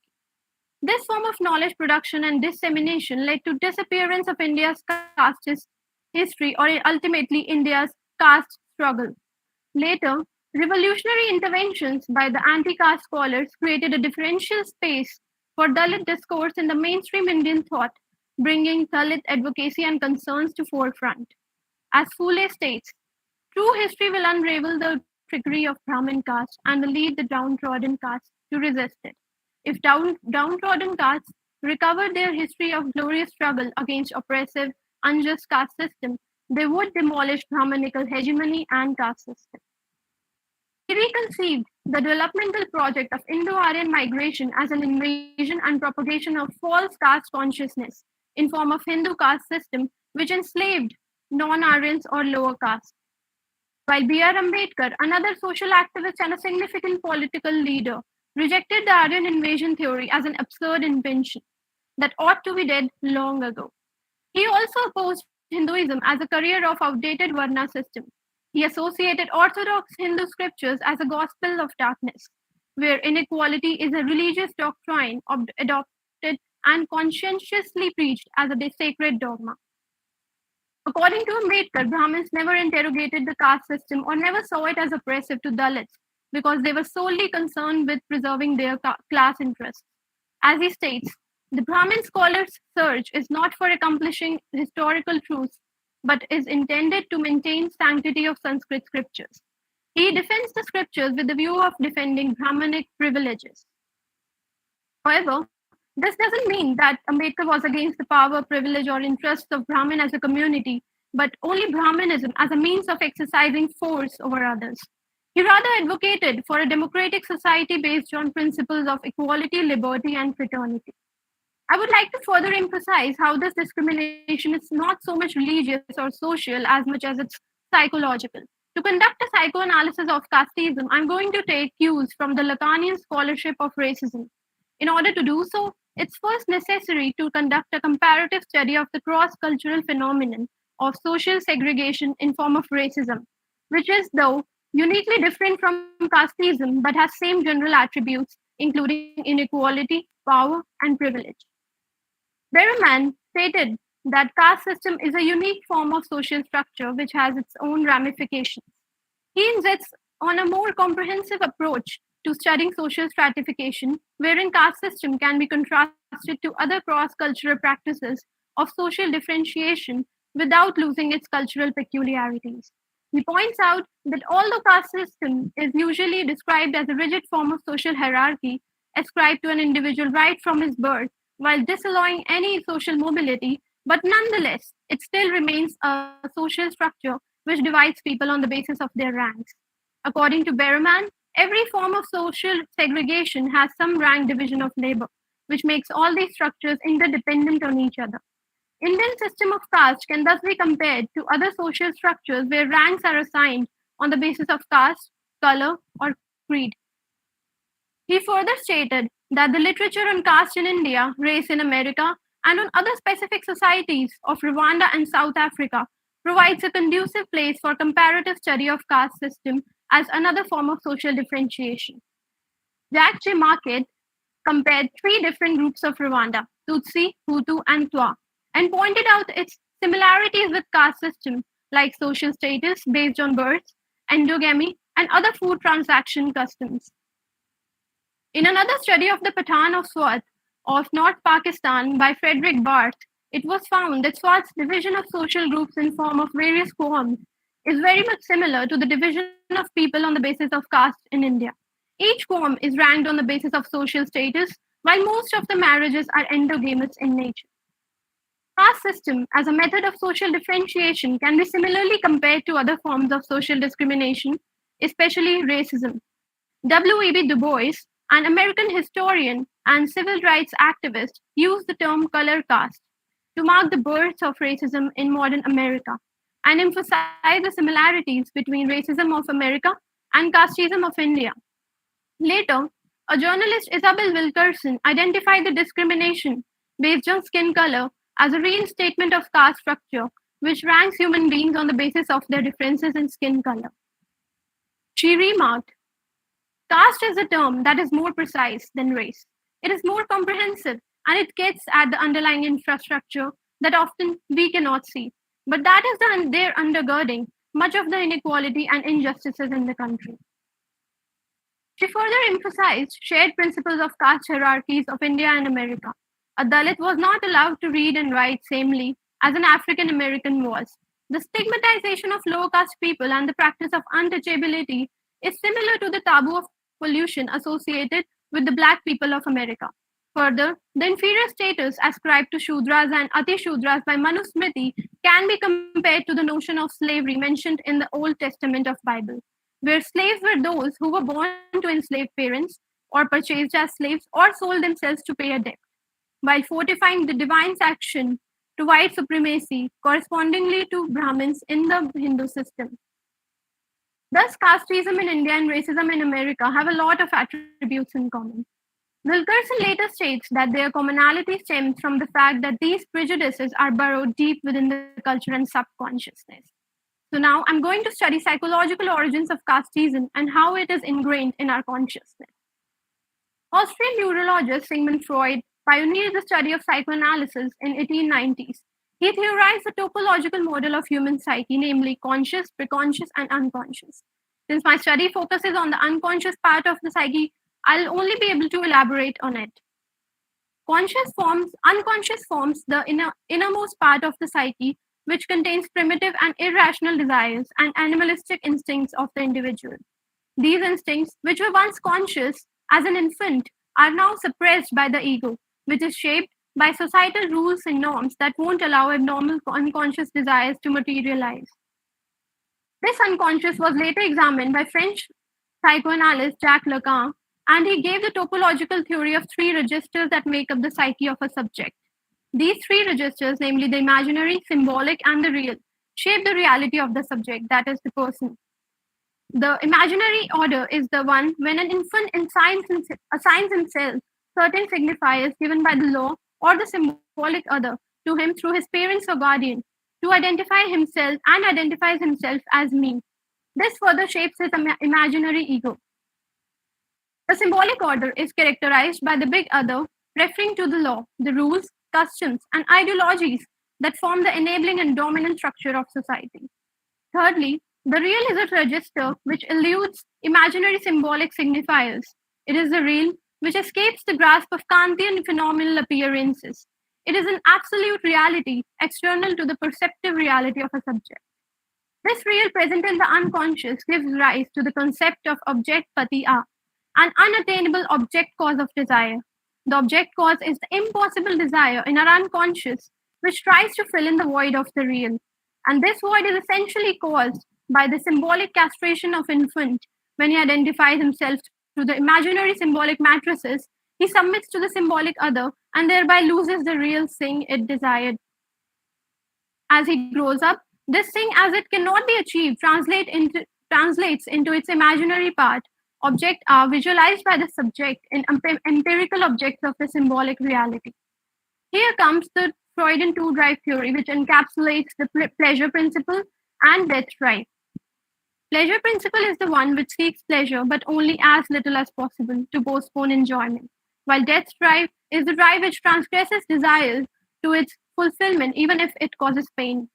This form of knowledge production and dissemination led to disappearance of India's caste history or ultimately India's caste struggle. Later, revolutionary interventions by the anti-caste scholars created a differential space for Dalit discourse in the mainstream Indian thought, bringing Dalit advocacy and concerns to forefront. As Phule states, true history will unravel the trickery of Brahmin caste and will lead the downtrodden caste to resist it. If downtrodden castes recovered their history of glorious struggle against oppressive, unjust caste system, they would demolish Brahminical hegemony and caste system. He reconceived the developmental project of Indo-Aryan migration as an invasion and propagation of false caste consciousness in form of Hindu caste system which enslaved non-Aryans or lower castes. While B.R. Ambedkar, another social activist and a significant political leader, rejected the Aryan invasion theory as an absurd invention that ought to be dead long ago. He also opposed Hinduism as a career of outdated Varna system. He associated orthodox Hindu scriptures as a gospel of darkness, where inequality is a religious doctrine adopted and conscientiously preached as a sacred dogma. According to Ambedkar, Brahmins never interrogated the caste system or never saw it as oppressive to Dalits because they were solely concerned with preserving their class interests. As he states, the Brahmin scholar's search is not for accomplishing historical truths, but is intended to maintain sanctity of Sanskrit scriptures. He defends the scriptures with the view of defending Brahminic privileges. However, this doesn't mean that Ambedkar was against the power, privilege, or interests of Brahmin as a community, but only Brahminism as a means of exercising force over others. He rather advocated for a democratic society based on principles of equality, liberty, and fraternity. I would like to further emphasize how this discrimination is not so much religious or social as much as it's psychological. To conduct a psychoanalysis of casteism, I'm going to take cues from the Lacanian scholarship of racism. In order to do so, it's first necessary to conduct a comparative study of the cross-cultural phenomenon of social segregation in form of racism, which is, though, uniquely different from casteism but has same general attributes, including inequality, power, and privilege. Berman stated that caste system is a unique form of social structure which has its own ramifications. He insists on a more comprehensive approach to studying social stratification, wherein caste system can be contrasted to other cross-cultural practices of social differentiation without losing its cultural peculiarities. He points out that although caste system is usually described as a rigid form of social hierarchy ascribed to an individual right from his birth, while disallowing any social mobility, but nonetheless, it still remains a social structure which divides people on the basis of their ranks. According to Berman, every form of social segregation has some rank division of labor, which makes all these structures interdependent on each other. Indian system of caste can thus be compared to other social structures where ranks are assigned on the basis of caste, color, or creed. He further stated that the literature on caste in India, race in America, and on other specific societies of Rwanda and South Africa provides a conducive place for comparative study of caste system as another form of social differentiation. Jack J. Market compared three different groups of Rwanda, Tutsi, Hutu, and Twa, and pointed out its similarities with caste system like social status based on birth, endogamy, and other food transaction customs. In another study of the Pathan of Swat of North Pakistan by Frederick Barth, it was found that Swat's division of social groups in form of various quorums is very much similar to the division of people on the basis of caste in India. Each quorum is ranked on the basis of social status, while most of the marriages are endogamous in nature. Caste system as a method of social differentiation can be similarly compared to other forms of social discrimination, especially racism. W.E.B. Du Bois, an American historian and civil rights activist, used the term color caste to mark the birth of racism in modern America and emphasize the similarities between racism of America and casteism of India. Later, a journalist, Isabel Wilkerson, identified the discrimination based on skin color as a reinstatement of caste structure, which ranks human beings on the basis of their differences in skin color. She remarked, caste is a term that is more precise than race. It is more comprehensive and it gets at the underlying infrastructure that often we cannot see. But that is their undergirding much of the inequality and injustices in the country. She further emphasized shared principles of caste hierarchies of India and America. A Dalit was not allowed to read and write samely as an African American was. The stigmatization of low caste people and the practice of untouchability is similar to the taboo of pollution associated with the black people of America. Further, the inferior status ascribed to Shudras and Ati Shudras by Manusmriti can be compared to the notion of slavery mentioned in the Old Testament of Bible, where slaves were those who were born to enslaved parents or purchased as slaves or sold themselves to pay a debt, while fortifying the divine sanction to white supremacy correspondingly to Brahmins in the Hindu system. Thus, casteism in India and racism in America have a lot of attributes in common. Wilkerson later states that their commonality stems from the fact that these prejudices are burrowed deep within the culture and subconsciousness. So now I'm going to study psychological origins of casteism and how it is ingrained in our consciousness. Austrian neurologist Sigmund Freud pioneered the study of psychoanalysis in 1890s. He theorized the topological model of human psyche, namely conscious, preconscious, and unconscious. Since my study focuses on the unconscious part of the psyche, I'll only be able to elaborate on it. Unconscious forms the innermost part of the psyche, which contains primitive and irrational desires and animalistic instincts of the individual. These instincts, which were once conscious as an infant, are now suppressed by the ego, which is shaped by societal rules and norms that won't allow abnormal unconscious desires to materialize. This unconscious was later examined by French psychoanalyst Jacques Lacan, and he gave the topological theory of three registers that make up the psyche of a subject. These three registers, namely the imaginary, symbolic, and the real, shape the reality of the subject, that is, the person. The imaginary order is the one when an infant assigns himself certain signifiers given by the law or the symbolic other to him through his parents or guardian to identify himself and identifies himself as me. This further shapes his imaginary ego. The symbolic order is characterized by the big other referring to the law, the rules, customs, and ideologies that form the enabling and dominant structure of society. Thirdly, the real is a register which eludes imaginary symbolic signifiers. It is the real which escapes the grasp of Kantian phenomenal appearances. It is an absolute reality external to the perceptive reality of a subject. This real present in the unconscious gives rise to the concept of object patiya, an unattainable object cause of desire. The object cause is the impossible desire in our unconscious, which tries to fill in the void of the real. And this void is essentially caused by the symbolic castration of infant When he identifies himself through the imaginary symbolic matrices, he submits to the symbolic other and thereby loses the real thing it desired. As he grows up, this thing, as it cannot be achieved, translates into its imaginary part. Objects are visualized by the subject in empirical objects of the symbolic reality. Here comes the Freudian two drive theory, which encapsulates the pleasure principle and death drive. Pleasure principle is the one which seeks pleasure but only as little as possible to postpone enjoyment, while death drive is the drive which transgresses desires to its fulfillment even if it causes pain.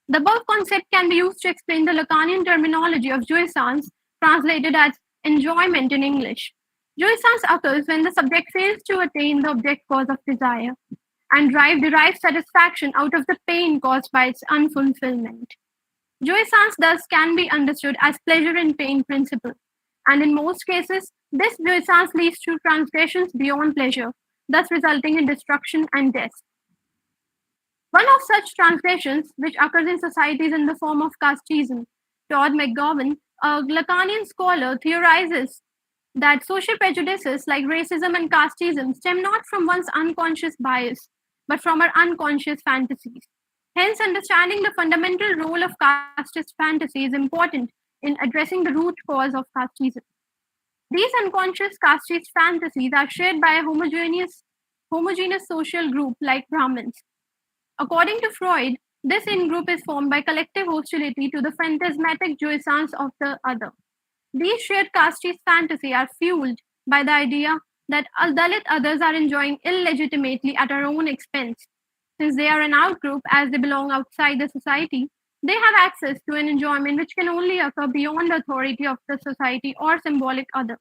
The above concept can be used to explain the Lacanian terminology of jouissance, translated as enjoyment in English. Jouissance occurs when the subject fails to attain the object cause of desire, and drive derives satisfaction out of the pain caused by its unfulfillment. Jouissance thus can be understood as pleasure and pain principle, and in most cases, this jouissance leads to transgressions beyond pleasure, thus resulting in destruction and death. One of such transgressions, which occurs in societies in the form of casteism, Todd McGowan, a Lacanian scholar, theorizes that social prejudices like racism and casteism stem not from one's unconscious bias, but from our unconscious fantasies. Hence, understanding the fundamental role of casteist fantasy is important in addressing the root cause of casteism. These unconscious casteist fantasies are shared by a homogeneous social group like Brahmins. According to Freud, this in-group is formed by collective hostility to the phantasmatic jouissance of the other. These shared casteist fantasy are fueled by the idea that Dalit others are enjoying illegitimately at our own expense. Since they are an outgroup as they belong outside the society, they have access to an enjoyment which can only occur beyond the authority of the society or symbolic other,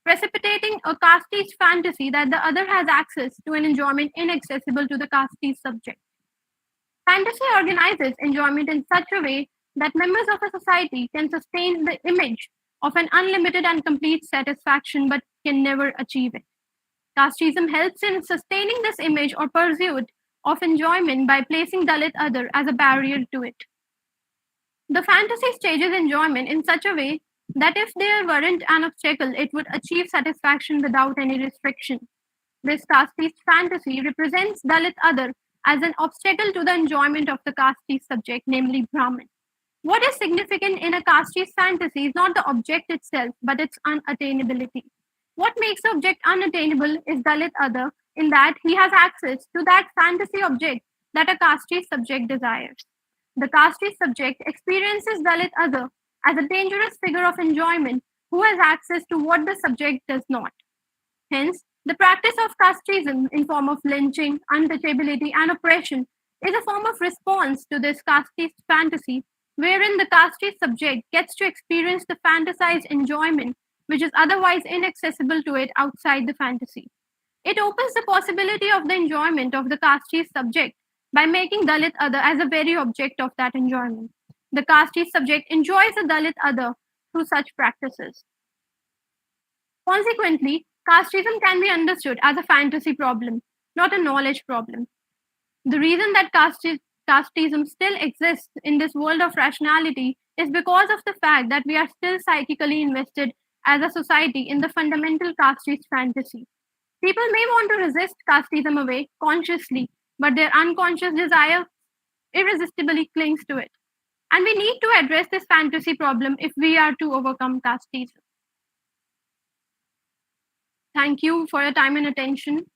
precipitating a casteist fantasy that the other has access to an enjoyment inaccessible to the casteist subject. Fantasy organizes enjoyment in such a way that members of a society can sustain the image of an unlimited and complete satisfaction but can never achieve it. Casteism helps in sustaining this image or pursuit of enjoyment by placing Dalit other as a barrier to it. The fantasy stages enjoyment in such a way that if there weren't an obstacle, it would achieve satisfaction without any restriction. This casteist fantasy represents Dalit other as an obstacle to the enjoyment of the casteist subject, namely Brahmin. What is significant in a casteist fantasy is not the object itself, but its unattainability. What makes the object unattainable is Dalit other, in that he has access to that fantasy object that a casteist subject desires. The casteist subject experiences Dalit other as a dangerous figure of enjoyment who has access to what the subject does not. Hence, the practice of casteism in form of lynching, untouchability, and oppression is a form of response to this casteist fantasy, wherein the casteist subject gets to experience the fantasized enjoyment which is otherwise inaccessible to it outside the fantasy. It opens the possibility of the enjoyment of the casteist subject by making Dalit other as a very object of that enjoyment. The casteist subject enjoys the Dalit other through such practices. Consequently, casteism can be understood as a fantasy problem, not a knowledge problem. The reason that casteism still exists in this world of rationality is because of the fact that we are still psychically invested as a society in the fundamental casteist fantasy. People may want to resist casteism away consciously, but their unconscious desire irresistibly clings to it. And we need to address this fantasy problem if we are to overcome casteism. Thank you for your time and attention.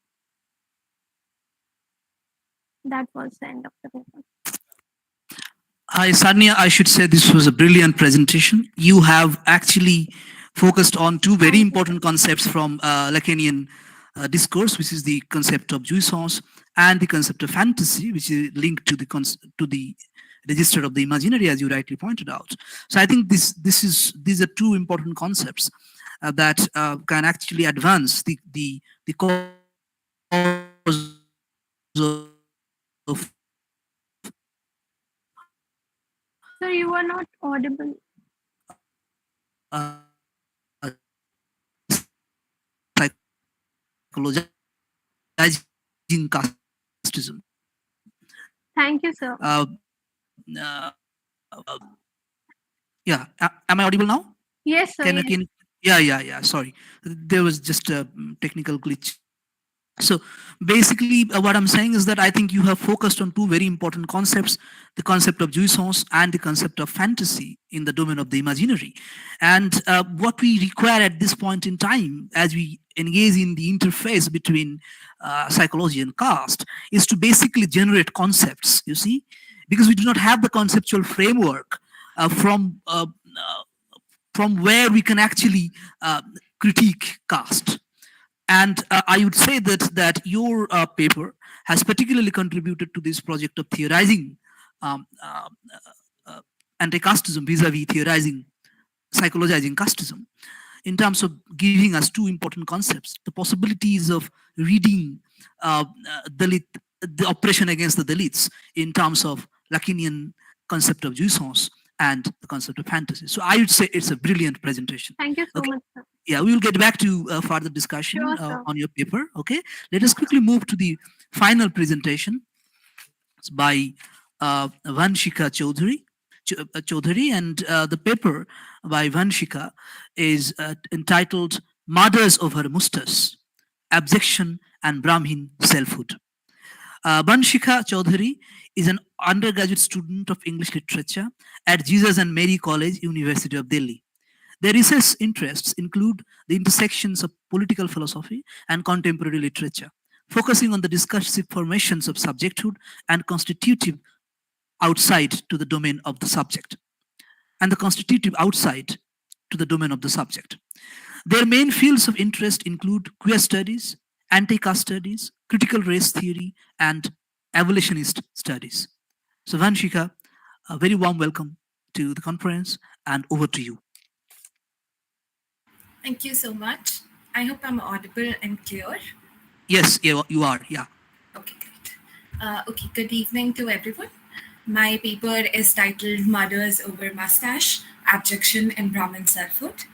That was the end of the paper. Hi, Sania. I should say this was a brilliant presentation. You have actually focused on two very important concepts from Lacanian discourse, which is the concept of jouissance and the concept of fantasy, which is linked to the register of the imaginary, as you rightly pointed out. So I think these are two important concepts that can actually advance the cause of Sir, you are not audible. Psychologizing casteism. Thank you, sir. Yeah, am I audible now? Yes, sir. Can Yeah. Sorry, there was just a technical glitch. So basically, what I'm saying is that I think you have focused on two very important concepts: the concept of jouissance and the concept of fantasy in the domain of the imaginary. And what we require at this point in time, as we engage in the interface between psychology and caste, is to basically generate concepts, you see, because we do not have the conceptual framework from where we can actually critique caste. And I would say that your paper has particularly contributed to this project of theorizing um, uh, uh, anti-casteism vis-a-vis theorizing psychologizing casteism, in terms of giving us two important concepts: the possibilities of reading Dalit, the oppression against the Dalits, in terms of Lacanian concept of jouissance and the concept of fantasy. So I would say it's a brilliant presentation. Thank you so Okay. much, sir. Yeah, we will get back to further discussion Sure, sir. on your paper. Okay, let us quickly move to the final presentation. It's by Vanshika Chaudhary, and the paper by Vanshika is entitled "Mothers Over Mustas: Abjection and Brahmin Selfhood." Vanshika Chaudhary is an undergraduate student of English literature at Jesus and Mary College, University of Delhi. Their research interests include the intersections of political philosophy and contemporary literature, focusing on the discursive formations of subjecthood and constitutive outside to the domain of the subject, and the constitutive outside to the domain of the subject. Their main fields of interest include queer studies, anti-caste studies, critical race theory, and abolitionist studies. So, Vanshika, a very warm welcome to the conference, and over to you. Thank you so much. I hope I'm audible and clear. Yes, you are. Yeah. Okay, great. Okay, good evening to everyone. My paper is titled Mothers Over Mustache, Abjection and Brahmin Selfhood.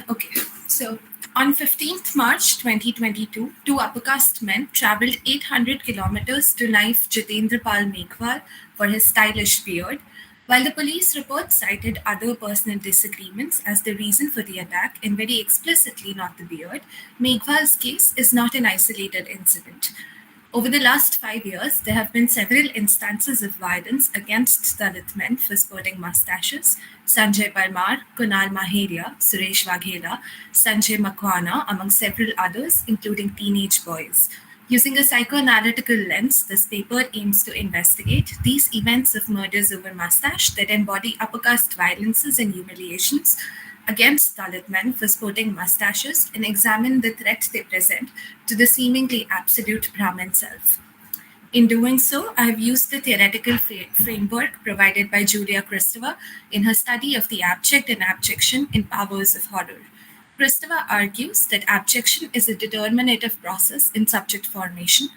Okay, so on 15th March 2022, two upper caste men traveled 800 kilometers to knife Jitendra Pal Meghwal for his stylish beard. While the police report cited other personal disagreements as the reason for the attack and very explicitly not the beard, Meghwal's case is not an isolated incident. Over the last 5 years, there have been several instances of violence against Dalit men for sporting mustaches. Sanjay Parmar, Kunal Maheria, Suresh Waghela, Sanjay Makwana, among several others, including teenage boys. Using a psychoanalytical lens, this paper aims to investigate these events of murders over mustache that embody upper caste violences and humiliations against Dalit men for sporting mustaches and examine the threat they present to the seemingly absolute Brahmin self. In doing so, I have used the theoretical framework provided by Julia Kristeva in her study of the abject and abjection in Powers of Horror. Kristeva argues that abjection is a determinative process in subject formation.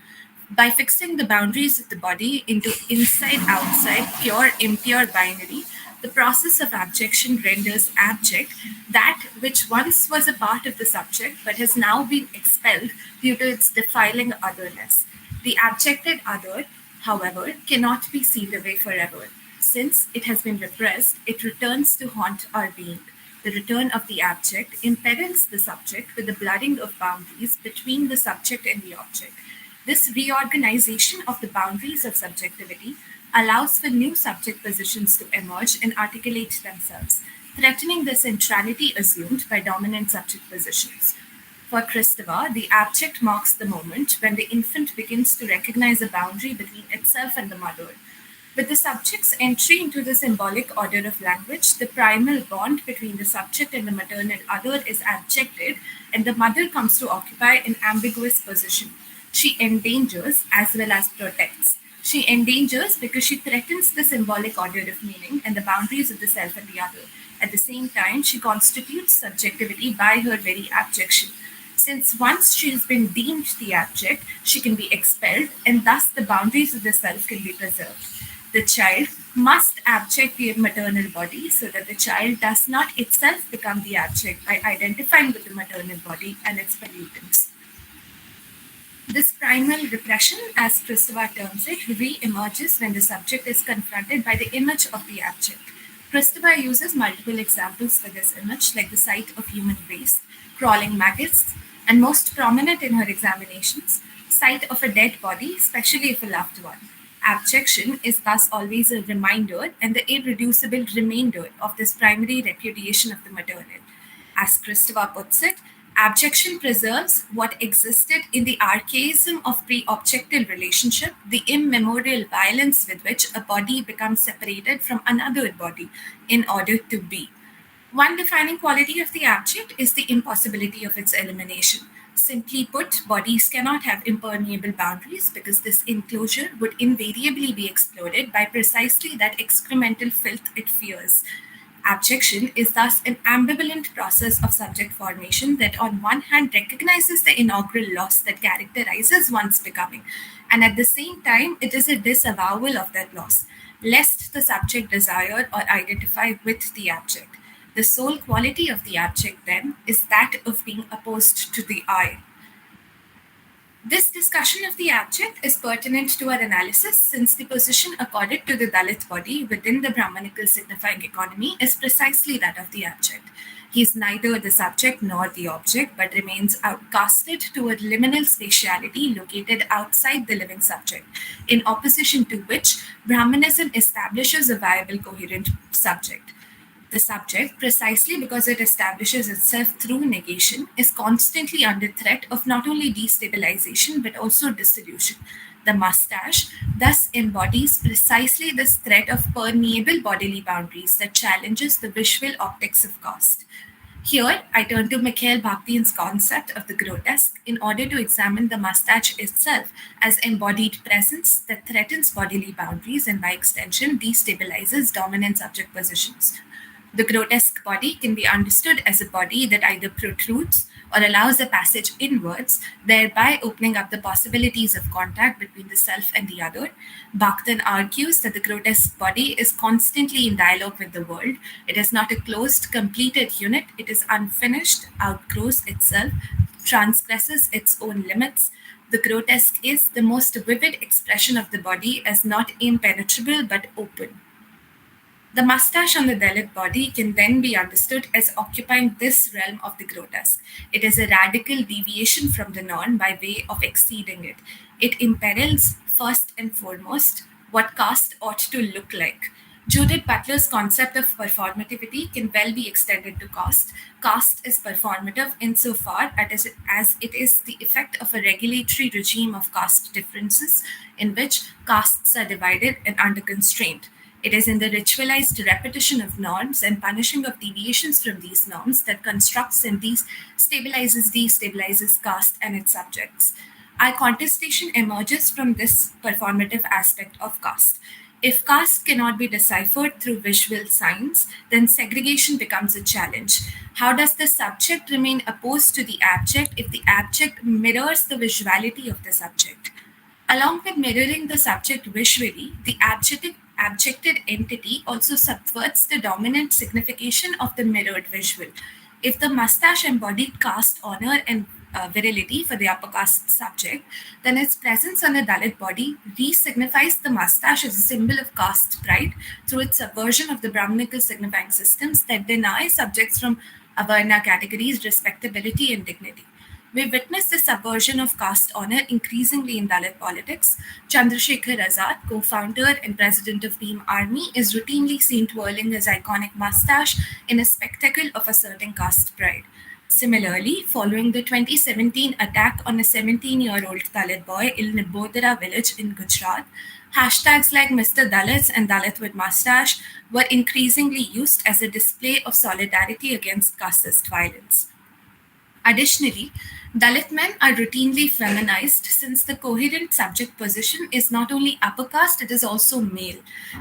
By fixing the boundaries of the body into inside outside, pure impure binary, the process of abjection renders abject that which once was a part of the subject but has now been expelled due to its defiling otherness. The abjected other, however, cannot be sealed away forever. Since it has been repressed, it returns to haunt our being. The return of the abject imperils the subject with the blurring of boundaries between the subject and the object. This reorganization of the boundaries of subjectivity allows for new subject positions to emerge and articulate themselves, threatening the centrality assumed by dominant subject positions. For Kristeva, the abject marks the moment when the infant begins to recognize a boundary between itself and the mother. With the subject's entry into the symbolic order of language, the primal bond between the subject and the maternal other is abjected, and the mother comes to occupy an ambiguous position. She endangers as well as protects. She endangers because she threatens the symbolic order of meaning and the boundaries of the self and the other. At the same time, she constitutes subjectivity by her very abjection. Since once she has been deemed the abject, she can be expelled, and thus the boundaries of the self can be preserved. The child must abject the maternal body so that the child does not itself become the abject by identifying with the maternal body and its pollutants. This primal repression, as Kristeva terms it, re-emerges when the subject is confronted by the image of the abject. Christopher uses multiple examples for this image, like the sight of human waste, crawling maggots, and most prominent in her examinations, sight of a dead body, especially if a loved one. Abjection is thus always a reminder and the irreducible remainder of this primary repudiation of the maternal. As Christopher puts it, abjection preserves what existed in the archaism of pre-objectal relationship, the immemorial violence with which a body becomes separated from another body in order to be. One defining quality of the abject is the impossibility of its elimination. Simply put, bodies cannot have impermeable boundaries because this enclosure would invariably be exploded by precisely that excremental filth it fears. Abjection is thus an ambivalent process of subject formation that, on one hand, recognizes the inaugural loss that characterizes one's becoming, and at the same time, it is a disavowal of that loss, lest the subject desire or identify with the abject. The sole quality of the abject, then, is that of being opposed to the I. This discussion of the abject is pertinent to our analysis since the position accorded to the Dalit body within the Brahmanical signifying economy is precisely that of the abject. He is neither the subject nor the object, but remains outcasted to a liminal spatiality located outside the living subject, in opposition to which Brahmanism establishes a viable coherent subject. The subject, precisely because it establishes itself through negation, is constantly under threat of not only destabilization but also dissolution. The mustache thus embodies precisely this threat of permeable bodily boundaries that challenges the visual optics of caste. Here, I turn to Mikhail Bakhtin's concept of the grotesque in order to examine the mustache itself as embodied presence that threatens bodily boundaries and, by extension, destabilizes dominant subject positions. The grotesque body can be understood as a body that either protrudes or allows a passage inwards, thereby opening up the possibilities of contact between the self and the other. Bakhtin argues that the grotesque body is constantly in dialogue with the world. It is not a closed, completed unit, it is unfinished, outgrows itself, transgresses its own limits. The grotesque is the most vivid expression of the body as not impenetrable but open. The mustache on the Dalit body can then be understood as occupying this realm of the grotesque. It is a radical deviation from the norm by way of exceeding it. It imperils, first and foremost, what caste ought to look like. Judith Butler's concept of performativity can well be extended to caste. Caste is performative insofar as it is the effect of a regulatory regime of caste differences in which castes are divided and under constraint. It is in the ritualized repetition of norms and punishing of deviations from these norms that constructs and destabilizes caste and its subjects. Our contestation emerges from this performative aspect of caste. If caste cannot be deciphered through visual signs, then segregation becomes a challenge. How does the subject remain opposed to the abject if the abject mirrors the visuality of the subject? Along with mirroring the subject visually, the abjected entity also subverts the dominant signification of the mirrored visual. If the mustache embodied caste honor and virility for the upper caste subject, then its presence on the Dalit body re-signifies the mustache as a symbol of caste pride through its subversion of the Brahmanical signifying systems that deny subjects from Avarna categories respectability and dignity. We witness the subversion of caste honor increasingly in Dalit politics. Chandrasekhar Azad, co-founder and president of Team Army, is routinely seen twirling his iconic mustache in a spectacle of asserting caste pride. Similarly, following the 2017 attack on a 17-year-old Dalit boy in Nibodara village in Gujarat, hashtags like Mr. Dalits and Dalit with mustache were increasingly used as a display of solidarity against casteist violence. Additionally, Dalit men are routinely feminized since the coherent subject position is not only upper caste, it is also male.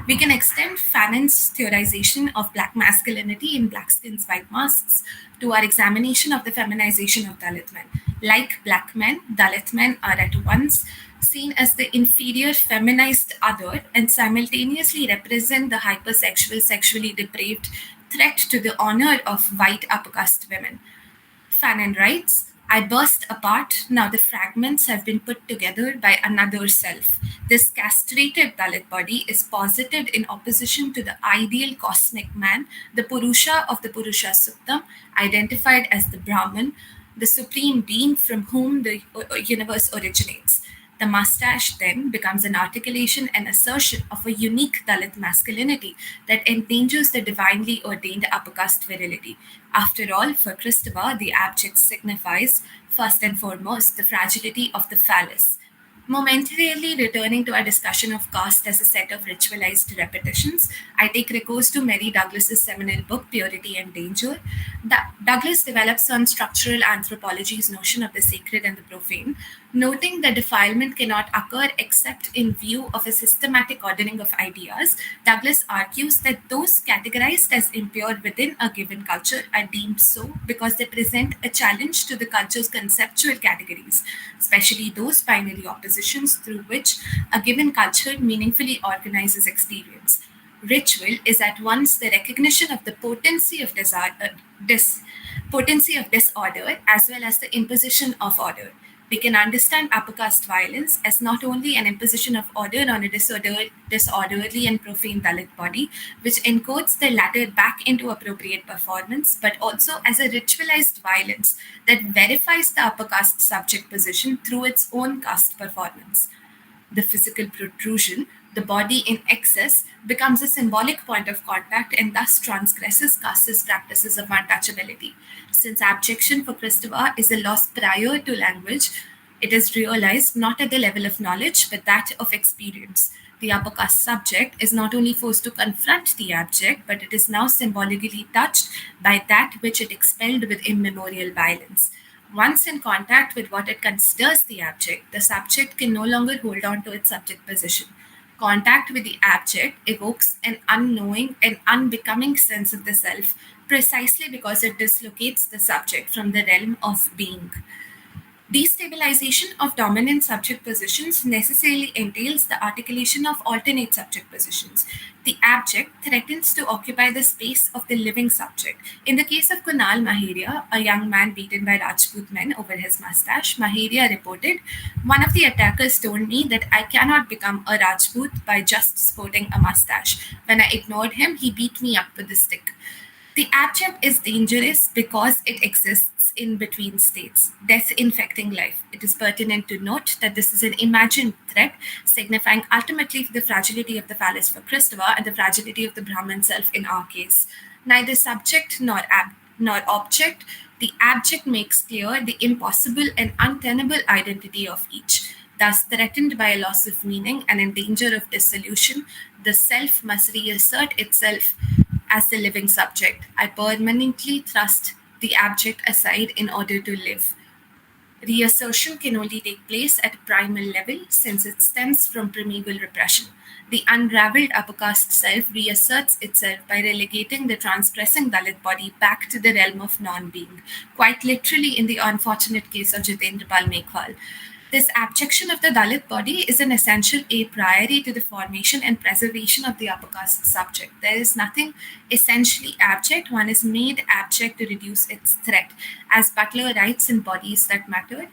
We can extend Fanon's theorization of black masculinity in black skins, white masks to our examination of the feminization of Dalit men. Like black men, Dalit men are at once seen as the inferior feminized other and simultaneously represent the hypersexual, sexually depraved threat to the honor of white upper caste women. Fanon writes, I burst apart. Now the fragments have been put together by another self. This castrated Dalit body is posited in opposition to the ideal cosmic man, the Purusha of the Purusha Suktam, identified as the Brahman, the supreme being from whom the universe originates. The mustache then becomes an articulation and assertion of a unique Dalit masculinity that endangers the divinely ordained upper caste virility. After all, for Christopher, the abject signifies, first and foremost, the fragility of the phallus. Momentarily returning to our discussion of caste as a set of ritualized repetitions, I take recourse to Mary Douglas's seminal book, Purity and Danger. Douglas develops on structural anthropology's notion of the sacred and the profane, noting that defilement cannot occur except in view of a systematic ordering of ideas. Douglas argues that those categorized as impure within a given culture are deemed so because they present a challenge to the culture's conceptual categories, especially those binary oppositions through which a given culture meaningfully organizes experience. Ritual is at once the recognition of the potency of disorder as well as the imposition of order. We can understand upper caste violence as not only an imposition of order on a disorderly and profane Dalit body, which encodes the latter back into appropriate performance, but also as a ritualized violence that verifies the upper caste subject position through its own caste performance. The physical protrusion, the body in excess, becomes a symbolic point of contact and thus transgresses casteist practices of untouchability. Since abjection for Christopher is a loss prior to language, it is realized not at the level of knowledge but that of experience. The upper caste subject is not only forced to confront the abject, but it is now symbolically touched by that which it expelled with immemorial violence. Once in contact with what it considers the abject, the subject can no longer hold on to its subject position. Contact with the abject evokes an unknowing and unbecoming sense of the self precisely because it dislocates the subject from the realm of being. Destabilization of dominant subject positions necessarily entails the articulation of alternate subject positions. The abject threatens to occupy the space of the living subject. In the case of Kunal Maharia, a young man beaten by Rajput men over his mustache, Maharia reported, "One of the attackers told me that I cannot become a Rajput by just sporting a mustache. When I ignored him, he beat me up with a stick." The abject is dangerous because it exists in between states, death infecting life. It is pertinent to note that this is an imagined threat, signifying ultimately the fragility of the phallus for Christopher and the fragility of the Brahman self in our case. Neither subject nor object, the abject makes clear the impossible and untenable identity of each. Thus, threatened by a loss of meaning and in danger of dissolution, the self must reassert itself as the living subject. I permanently thrust the abject aside in order to live. Reassertion can only take place at a primal level since it stems from primeval repression. The unraveled upper caste self reasserts itself by relegating the transgressing Dalit body back to the realm of non-being, quite literally in the unfortunate case of Jitendra Pal Meghwal. This abjection of the Dalit body is an essential a priori to the formation and preservation of the upper caste subject. There is nothing essentially abject. One is made abject to reduce its threat. As Butler writes in Bodies That Matter,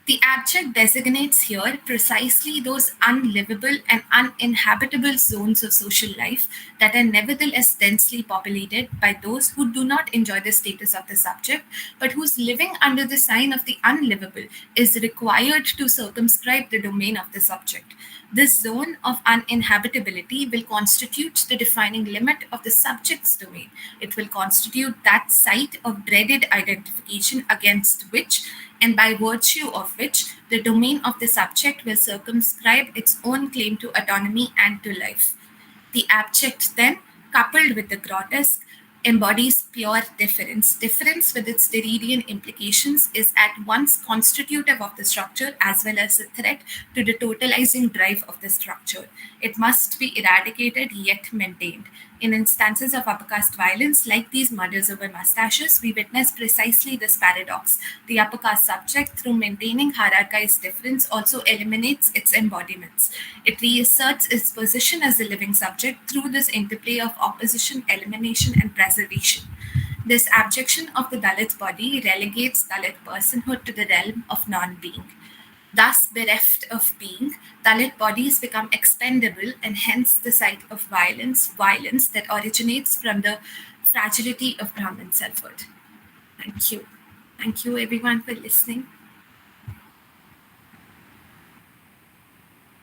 the abject designates here precisely those unlivable and uninhabitable zones of social life that are nevertheless densely populated by those who do not enjoy the status of the subject, but whose living under the sign of the unlivable is required to circumscribe the domain of the subject. This zone of uninhabitability will constitute the defining limit of the subject's domain. It will constitute that site of dreaded identification against which and by virtue of which the domain of the subject will circumscribe its own claim to autonomy and to life. The abject then, coupled with the grotesque, embodies pure difference. Difference with its Derridian implications is at once constitutive of the structure as well as a threat to the totalizing drive of the structure. It must be eradicated yet maintained. In instances of upper caste violence, like these murders over mustaches, we witness precisely this paradox. The upper caste subject, through maintaining hierarchized difference, also eliminates its embodiments. It reasserts its position as the living subject through this interplay of opposition, elimination, and preservation. This abjection of the Dalit body relegates Dalit personhood to the realm of non-being. Thus, bereft of being, Dalit bodies become expendable and hence the site of violence that originates from the fragility of Brahmin selfhood. Thank you. Thank you everyone for listening.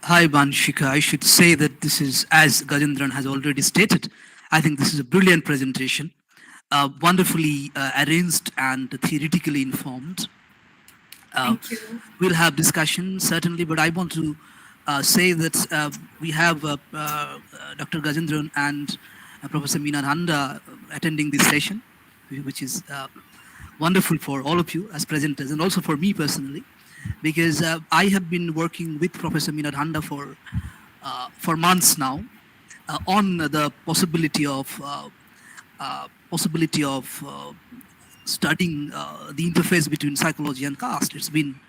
Hi, Banshika. I should say that this is, as Gajendran has already stated, I think this is a brilliant presentation, wonderfully arranged and theoretically informed. Thank you. We'll have discussion, certainly, but I want to say that we have Dr. Gajendran and Professor Meena Handa attending this session, which is wonderful for all of you as presenters and also for me personally, because I have been working with Professor Meena Handa for months now on the possibility of studying the interface between psychology and caste. It's been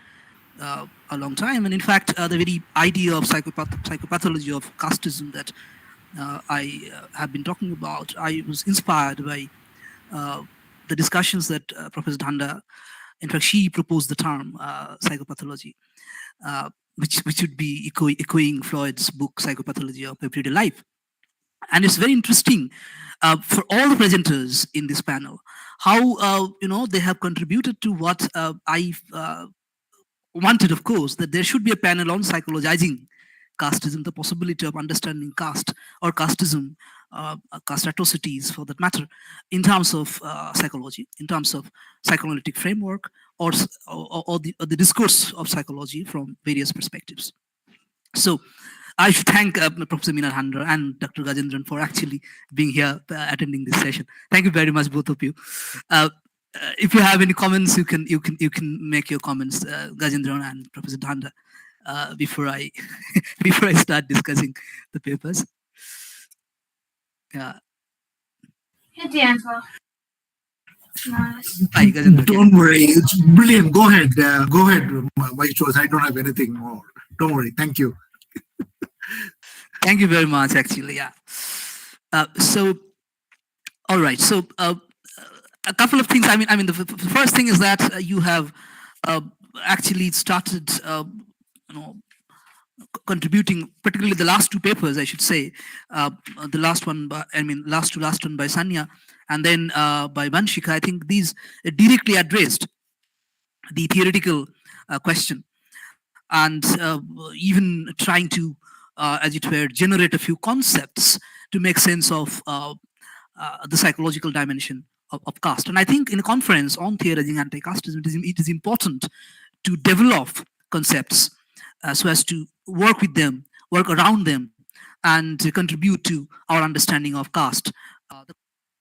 a long time, and in fact, the very idea of psychopathology of casteism that I have been talking about, I was inspired by the discussions that Professor Handa, in fact, she proposed the term psychopathology, which would be echoing Freud's book Psychopathology of Everyday Life. And it's very interesting for all the presenters in this panel how they have contributed to what I wanted, of course, that there should be a panel on psychologizing casteism, the possibility of understanding caste or casteism, caste atrocities for that matter, in terms of psychology, in terms of psychoanalytic framework, or the discourse of psychology from various perspectives. So I should thank Professor Meena Handa and Dr. Gajendran for actually being here attending this session. Thank you very much, both of you. If you have any comments, you can make your comments, Gajendran and Professor Handa, before I before I start discussing the papers. Yeah. Hi, Gajendran. Don't worry, it's brilliant. Go ahead, my choice. I don't have anything more. Don't worry. Thank you. Thank you very much. Actually, yeah. So, all right. So, a couple of things. I mean, the first thing is that you have actually started, contributing, particularly the last two papers, I should say. The last one, last one by Sanya, and then by Vanshika. I think these directly addressed the theoretical question, and even trying to, as it were, generate a few concepts to make sense of the psychological dimension of caste. And I think in a conference on theorizing anti-casteism, it is important to develop concepts so as to work with them, work around them, and to contribute to our understanding of caste.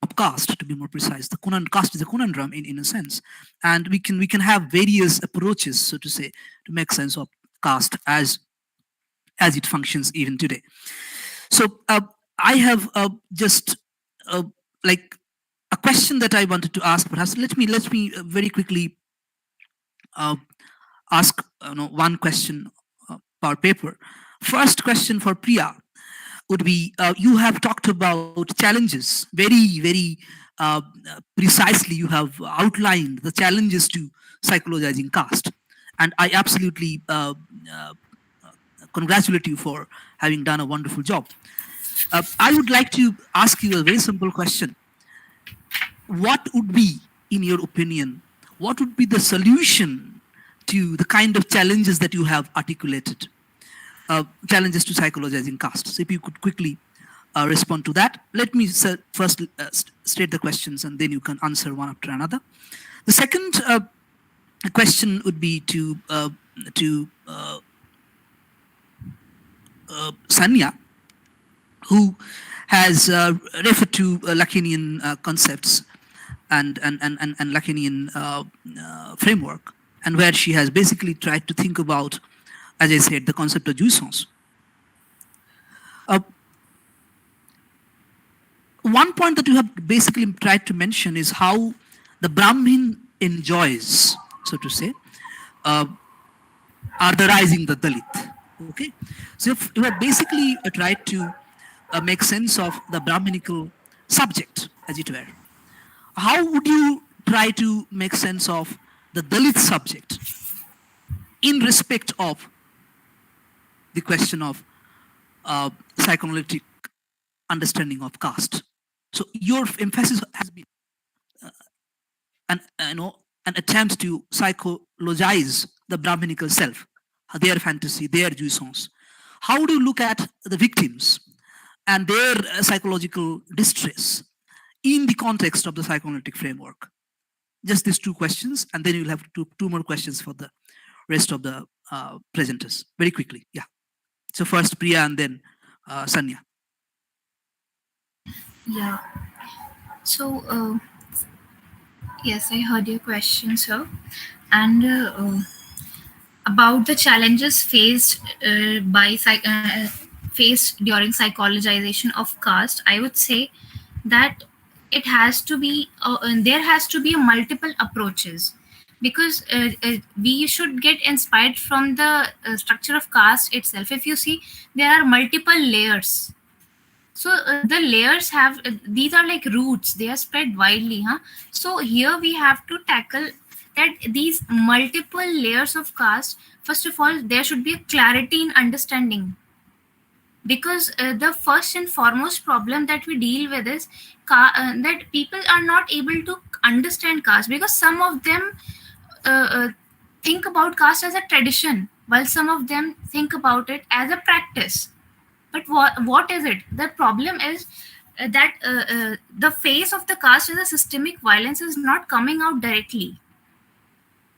Of caste, to be more precise, caste is a conundrum in a sense, and we can have various approaches, so to say, to make sense of caste as it functions even today. So I have just like a question that I wanted to ask. Perhaps let me very quickly ask one question per paper. First question for Priya would be: you have talked about challenges very precisely. You have outlined the challenges to psychologizing caste, and I absolutely congratulate you for having done a wonderful job. I would like to ask you a very simple question. What would be, in your opinion, what would be the solution to the kind of challenges that you have articulated? Challenges to psychologizing caste. So if you could quickly respond to that. Let me first state the questions, and then you can answer one after another. The second question would be to Sanya, who has referred to Lacanian concepts and Lacanian framework, and where she has basically tried to think about, as I said, the concept of jouissance. One point that you have basically tried to mention is how the Brahmin enjoys, so to say, otherizing the Dalit. Okay, so if you have basically tried to make sense of the Brahminical subject, as it were, how would you try to make sense of the Dalit subject in respect of the question of psychoanalytic understanding of caste? So your emphasis has been an an attempt to psychologize the Brahminical self, their fantasy, their jouissance. How do you look at the victims and their psychological distress in the context of the psychoanalytic framework? Just these two questions, and then you'll have two more questions for the rest of the presenters. Very quickly, yeah. So first Priya and then Sanya. Yeah. So, yes, I heard your question, sir. And about the challenges faced during psychologization of caste, I would say that it has to be there has to be multiple approaches, because we should get inspired from the structure of caste itself. If you see, there are multiple layers. So the layers have these are like roots, they are spread widely, huh? So here we have to tackle that these multiple layers of caste. First of all, there should be a clarity in understanding, because the first and foremost problem that we deal with is that people are not able to understand caste, because some of them think about caste as a tradition, while some of them think about it as a practice. But what is it? The problem is that the face of the caste as a systemic violence is not coming out directly,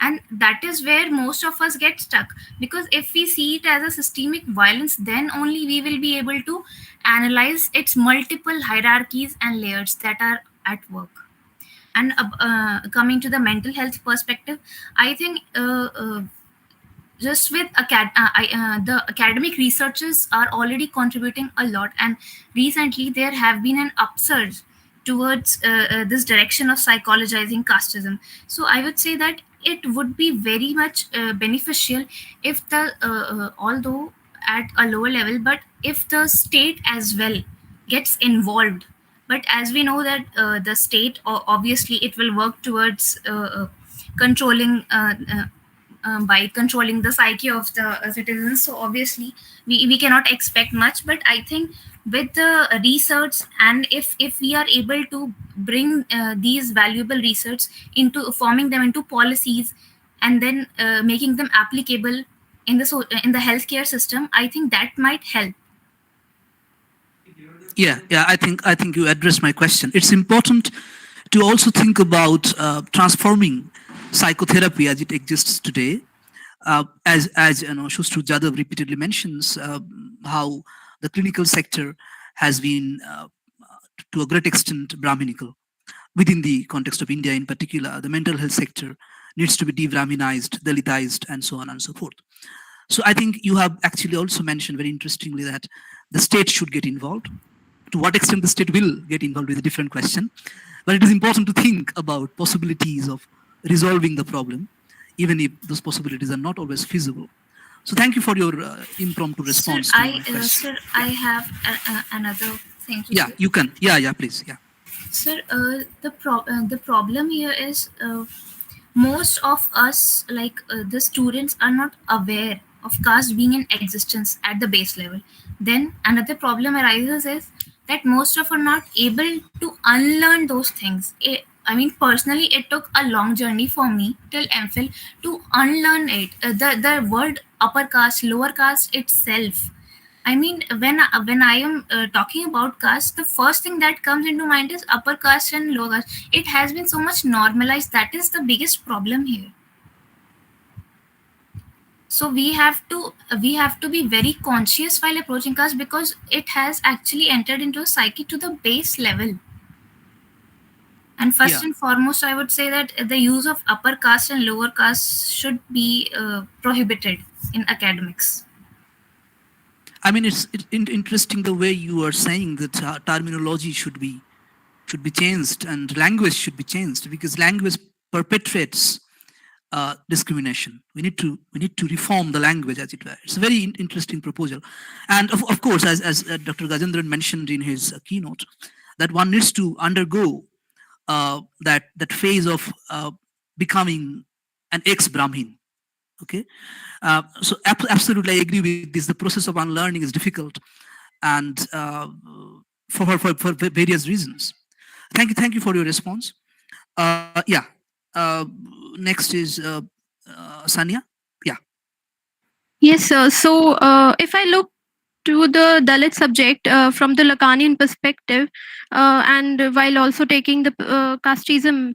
and that is where most of us get stuck. Because if we see it as a systemic violence, then only we will be able to analyze its multiple hierarchies and layers that are at work. And coming to the mental health perspective, I think just with the academic researchers are already contributing a lot, and recently there have been an upsurge towards this direction of psychologizing casteism. So I would say that it would be very much beneficial if the although at a lower level, but if the state as well gets involved. But as we know that the state, obviously it will work towards controlling by controlling the psyche of the citizens. So obviously we cannot expect much, but I think with the research, and if we are able to bring these valuable research into forming them into policies, and then making them applicable in the healthcare system, I think that might help. Yeah, I think you addressed my question. It's important to also think about transforming psychotherapy as it exists today. As Shushru Jadhav repeatedly mentions, how the clinical sector has been to a great extent Brahminical. Within the context of India in particular, the mental health sector needs to be de-Brahminized, Dalitized, and so on and so forth. So I think you have actually also mentioned very interestingly that the state should get involved. To what extent the state will get involved is a different question, but it is important to think about possibilities of resolving the problem, even if those possibilities are not always feasible. So thank you for your impromptu response. Sir, I have another thing to say. You can. Yeah, please. Yeah. Sir, the problem here is most of us, like the students, are not aware of caste being in existence at the base level. Then another problem arises is that most of us are not able to unlearn those things. I mean, personally, it took a long journey for me till MPhil to unlearn it. The word upper caste, lower caste itself. I mean, when I am talking about caste, the first thing that comes into mind is upper caste and lower caste. It has been so much normalized. That is the biggest problem here. So we have to be very conscious while approaching caste, because it has actually entered into a psyche to the base level. And first and foremost, I would say that the use of upper caste and lower caste should be prohibited in academics. I mean, it's interesting the way you are saying that terminology should be changed and language should be changed, because language perpetuates discrimination. We need to reform the language, as it were. It's a very interesting proposal, and of course, as Dr. Gajendran mentioned in his keynote, that one needs to undergo that phase of becoming an ex-Brahmin. Okay, so absolutely, I agree with this. The process of unlearning is difficult, and for various reasons. Thank you for your response. Yeah. Uh, Next is Sanya. Yeah. Yes, sir. So, if I look to the Dalit subject from the Lacanian perspective, and while also taking the casteism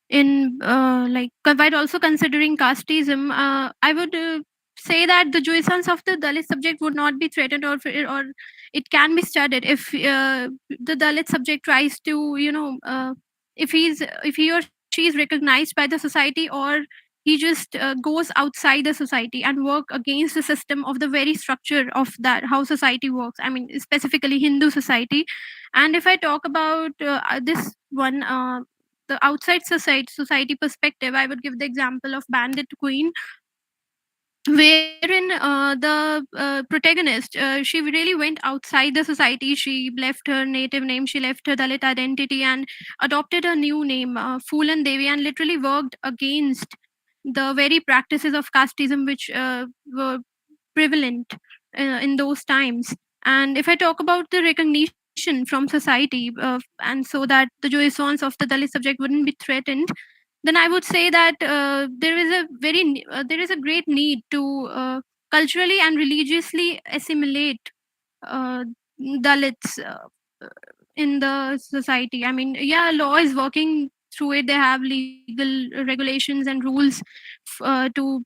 in while also considering casteism, I would say that the jouissance of the Dalit subject would not be threatened, or it can be studied if the Dalit subject tries to, if he or she is recognized by the society, or he just goes outside the society and work against the system of the very structure of that how society works. I mean, specifically Hindu society. And if I talk about this one, the outside society perspective, I would give the example of Bandit Queen, wherein the protagonist, she really went outside the society. She left her native name, she left her Dalit identity, and adopted a new name, Phulan Devi, and literally worked against the very practices of casteism which were prevalent in those times. And if I talk about the recognition from society, and so that the jouissance of the Dalit subject wouldn't be threatened, then I would say that there is a great need to culturally and religiously assimilate uh, Dalits in the society. I mean, yeah, law is working through it. They have legal regulations and rules to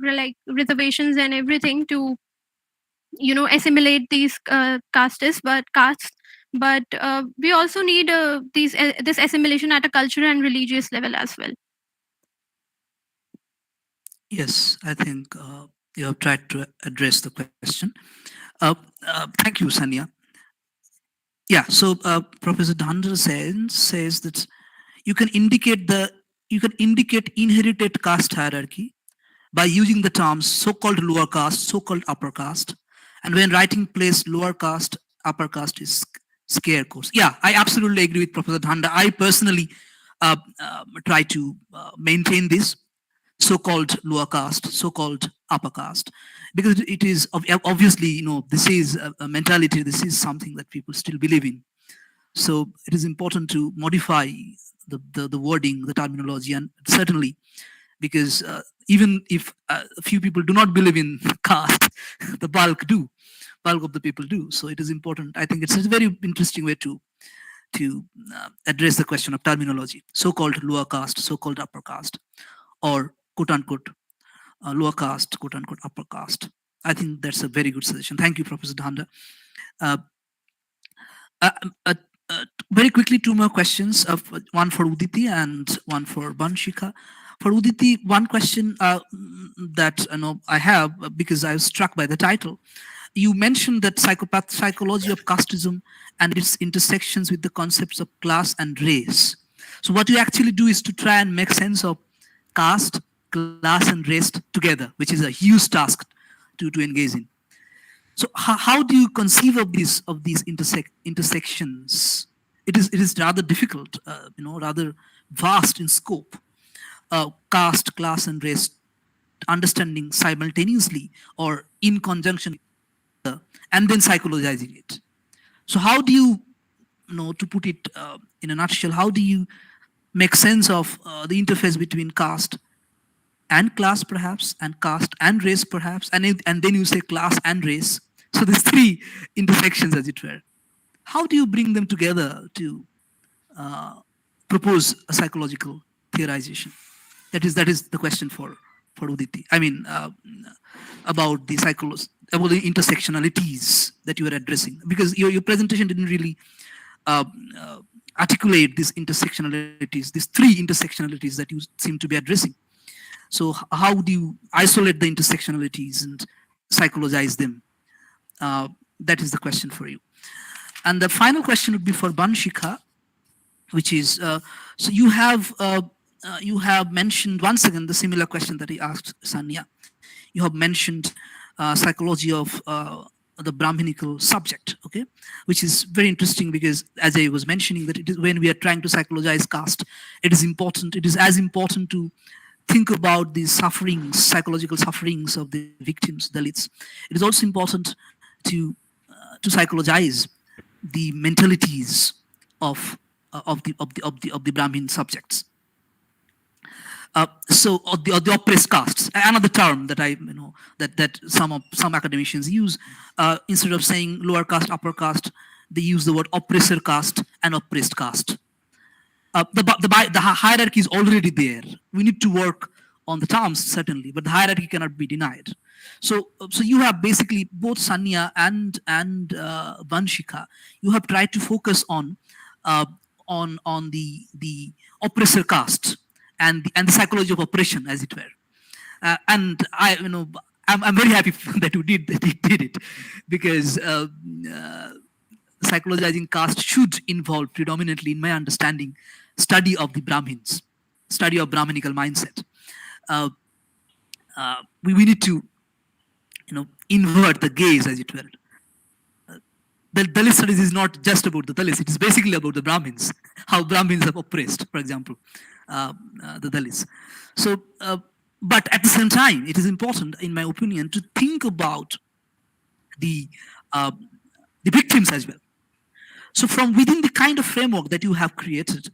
like reservations and everything to assimilate these castes. But we also need this assimilation at a cultural and religious level as well. Yes, I think you have tried to address the question. Thank you, Sanya. Yeah. So Professor Dhanda says that you can indicate inherited caste hierarchy by using the terms so-called lower caste, so-called upper caste, and when writing place lower caste, upper caste is scare course. Yeah, I absolutely agree with Professor Dhanda. I personally try to maintain this so-called lower caste, so-called upper caste, because it is obviously, this is a mentality. This is something that people still believe in. So it is important to modify the wording, the terminology, and certainly because even if a few people do not believe in caste, the bulk of the people do. So it is important. I think it's a very interesting way to address the question of terminology. So-called lower caste, so-called upper caste, or quote unquote lower caste, quote unquote upper caste. I think that's a very good suggestion. Thank you, Professor Dhanda. Uh, uh, uh, very quickly, two more questions, one for Uditi and one for Banshika. For Uditi, one question that I have, because I was struck by the title. You mentioned that psychology of casteism and its intersections with the concepts of class and race. So what you actually do is to try and make sense of caste, class, and race together, which is a huge task to engage in. So how do you conceive of these intersections? It is rather difficult, rather vast in scope. Caste, class, and race understanding simultaneously or in conjunction, and then psychologizing it. So how do you, to put it in a nutshell, how do you make sense of the interface between caste and class, perhaps, and caste and race, perhaps, and then you say class and race. So there's three intersections, as it were. How do you bring them together to propose a psychological theorization? That is the question for Uditi. I mean, about the about the intersectionalities that you were addressing, because your presentation didn't really articulate these intersectionalities, these three intersectionalities that you seem to be addressing. So how do you isolate the intersectionalities and psychologize them? That is the question for you. And the final question would be for Banshika, which is, so you have mentioned once again the similar question that he asked Sanya. You have mentioned psychology of the Brahminical subject, okay, which is very interesting because, as I was mentioning, that it is when we are trying to psychologize caste, it is as important to think about the sufferings, psychological sufferings of the victims, Dalits. It is also important to psychologize the mentalities of the Brahmin subjects. Or the oppressed castes, another term that that some academicians use, instead of saying lower caste, upper caste, they use the word oppressor caste and oppressed caste. The hierarchy is already there. We need to work on the terms, certainly, but the hierarchy cannot be denied. So you have basically both Sanya and Vanshika. You have tried to focus on the oppressor caste and the psychology of oppression, as it were. And I'm very happy that you did it, because psychologizing caste should involve predominantly, in my understanding, study of the Brahmins, study of Brahminical mindset. We need to invert the gaze, as it were. The Dalit studies is not just about the Dalits, it is basically about the Brahmins, how Brahmins have oppressed, for example, the Dalits. So, but at the same time, it is important, in my opinion, to think about the victims as well. So from within the kind of framework that you have created,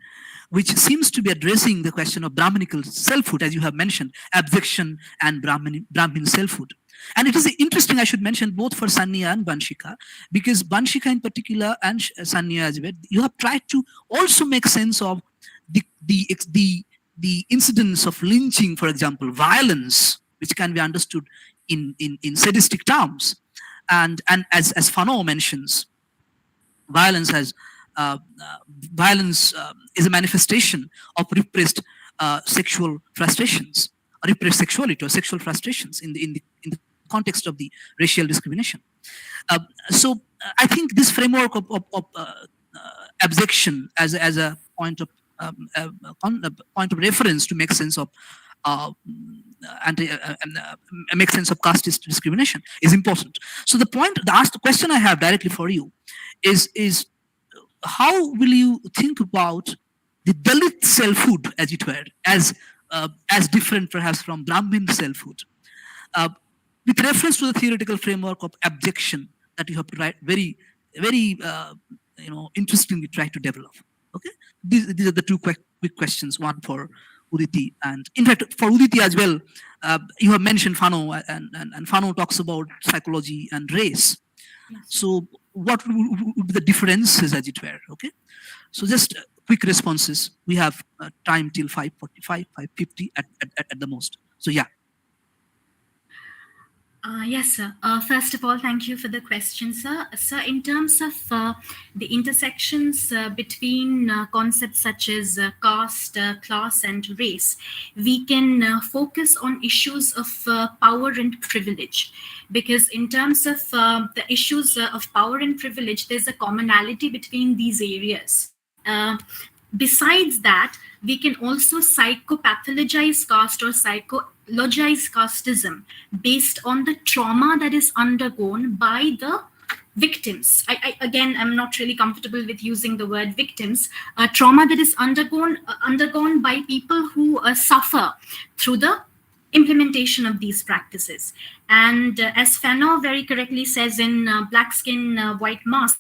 which seems to be addressing the question of Brahminical selfhood, as you have mentioned, abjection and Brahmin selfhood. And it is interesting, I should mention, both for Sanya and Vanshika, because Vanshika in particular and Sanya as well, you have tried to also make sense of the incidents of lynching, for example, violence, which can be understood in sadistic terms. And as Fanon mentions, violence is a manifestation of repressed sexual frustrations, or repressed sexuality or sexual frustrations in the context of the racial discrimination. So I think this framework of abjection as a point of reference to make sense of make sense of caste discrimination is important. So the question I have directly for you is how will you think about the Dalit selfhood, as it were, as different perhaps from Brahmin selfhood, with reference to the theoretical framework of abjection that you have very interestingly tried to develop. Okay, these are the two quick questions. One for Uditi, and in fact for Uditi as well. You have mentioned Fanon, and Fanon talks about psychology and race. So what would be the differences, as it were? Okay, so just quick responses. We have time till 5:45, 5:50 at the most. So yeah. Yes, sir. First of all, thank you for the question, sir. Sir, in terms of the intersections between concepts such as caste, class, and race, we can focus on issues of power and privilege. Because in terms of the issues of power and privilege, there's a commonality between these areas. Besides that, we can also psychopathologize caste or psychologize casteism based on the trauma that is undergone by the victims. Again, I'm not really comfortable with using the word victims. Trauma that is undergone by people who suffer through the implementation of these practices. And as Fanon very correctly says in Black Skin, White Masks,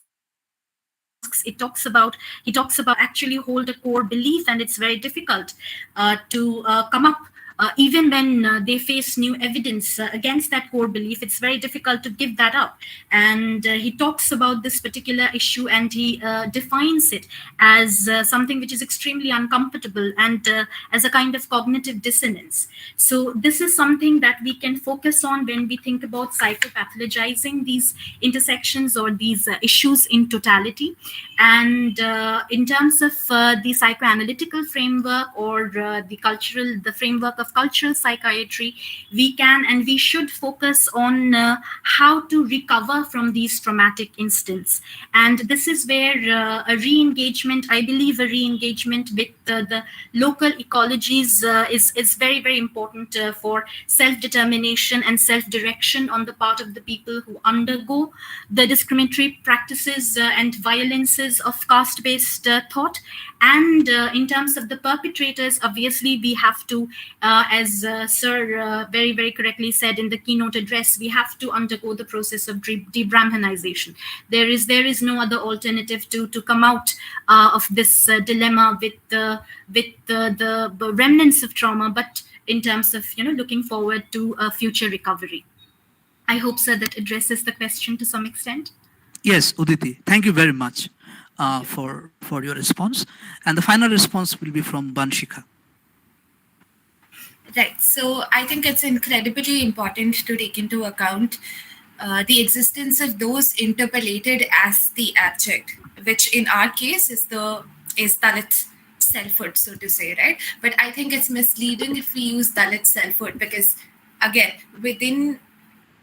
he talks about actually hold a core belief, and it's very difficult to come up even when they face new evidence against that core belief. It's very difficult to give that up. And he talks about this particular issue, and he defines it as something which is extremely uncomfortable and as a kind of cognitive dissonance. So this is something that we can focus on when we think about psychopathologizing these intersections or these issues in totality. And in terms of the psychoanalytical framework or the framework of of cultural psychiatry, we can and we should focus on how to recover from these traumatic incidents. And this is where a re-engagement, I believe a re-engagement with the local ecologies is very, very important for self-determination and self-direction on the part of the people who undergo the discriminatory practices and violences of caste-based thought. And in terms of the perpetrators, obviously we have to, as Sir very, very correctly said in the keynote address, we have to undergo the process of de-Brahmanization. There is no other alternative to come out of this dilemma with the remnants of trauma, but in terms of looking forward to a future recovery. I hope, sir, that addresses the question to some extent. Yes, Uditi, thank you very much for your response. And the final response will be from Vanshika. Right. So I think it's incredibly important to take into account the existence of those interpolated as the abject, which in our case is Dalit selfhood, so to say, right? But I think it's misleading if we use Dalit selfhood because, again, within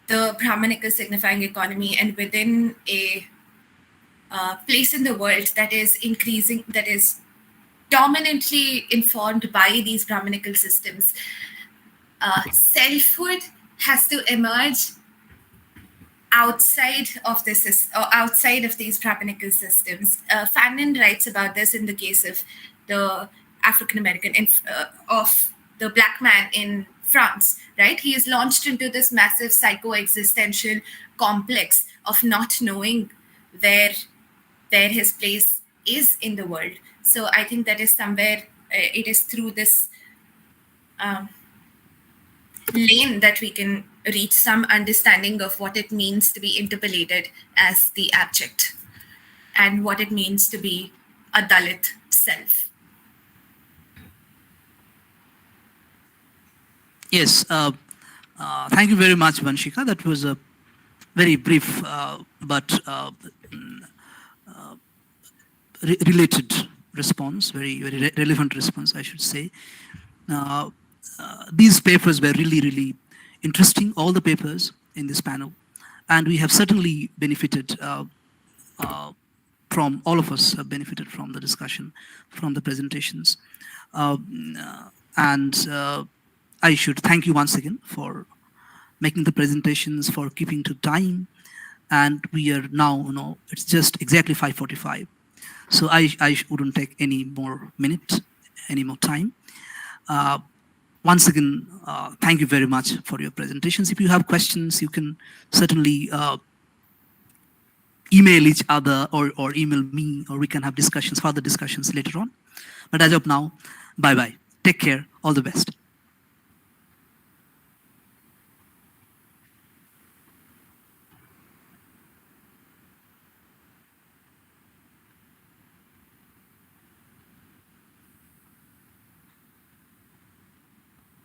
the Brahmanical signifying economy and within a place in the world that is increasing, that is dominantly informed by these Brahmanical systems, selfhood has to emerge outside of this or outside of these Brahmanical systems. Fanon writes about this in the case of the African American of the black man in France, right? He is launched into this massive psycho-existential complex of not knowing where his place is in the world. So I think that is somewhere it is through this lane that we can reach some understanding of what it means to be interpolated as the abject and what it means to be a Dalit self. Yes, thank you very much, Vanshika. That was a very brief but related response, very, very relevant response, I should say. These papers were really, really interesting, all the papers in this panel, and we have certainly benefited from, all of us have benefited from the discussion, from the presentations. I should thank you once again for making the presentations, for keeping to time. And we are now, it's just exactly 5:45. So I wouldn't take any more minutes, any more time. Once again, thank you very much for your presentations. If you have questions, you can certainly email each other or email me, or we can have discussions, further discussions later on. But as of now, bye-bye. Take care. All the best.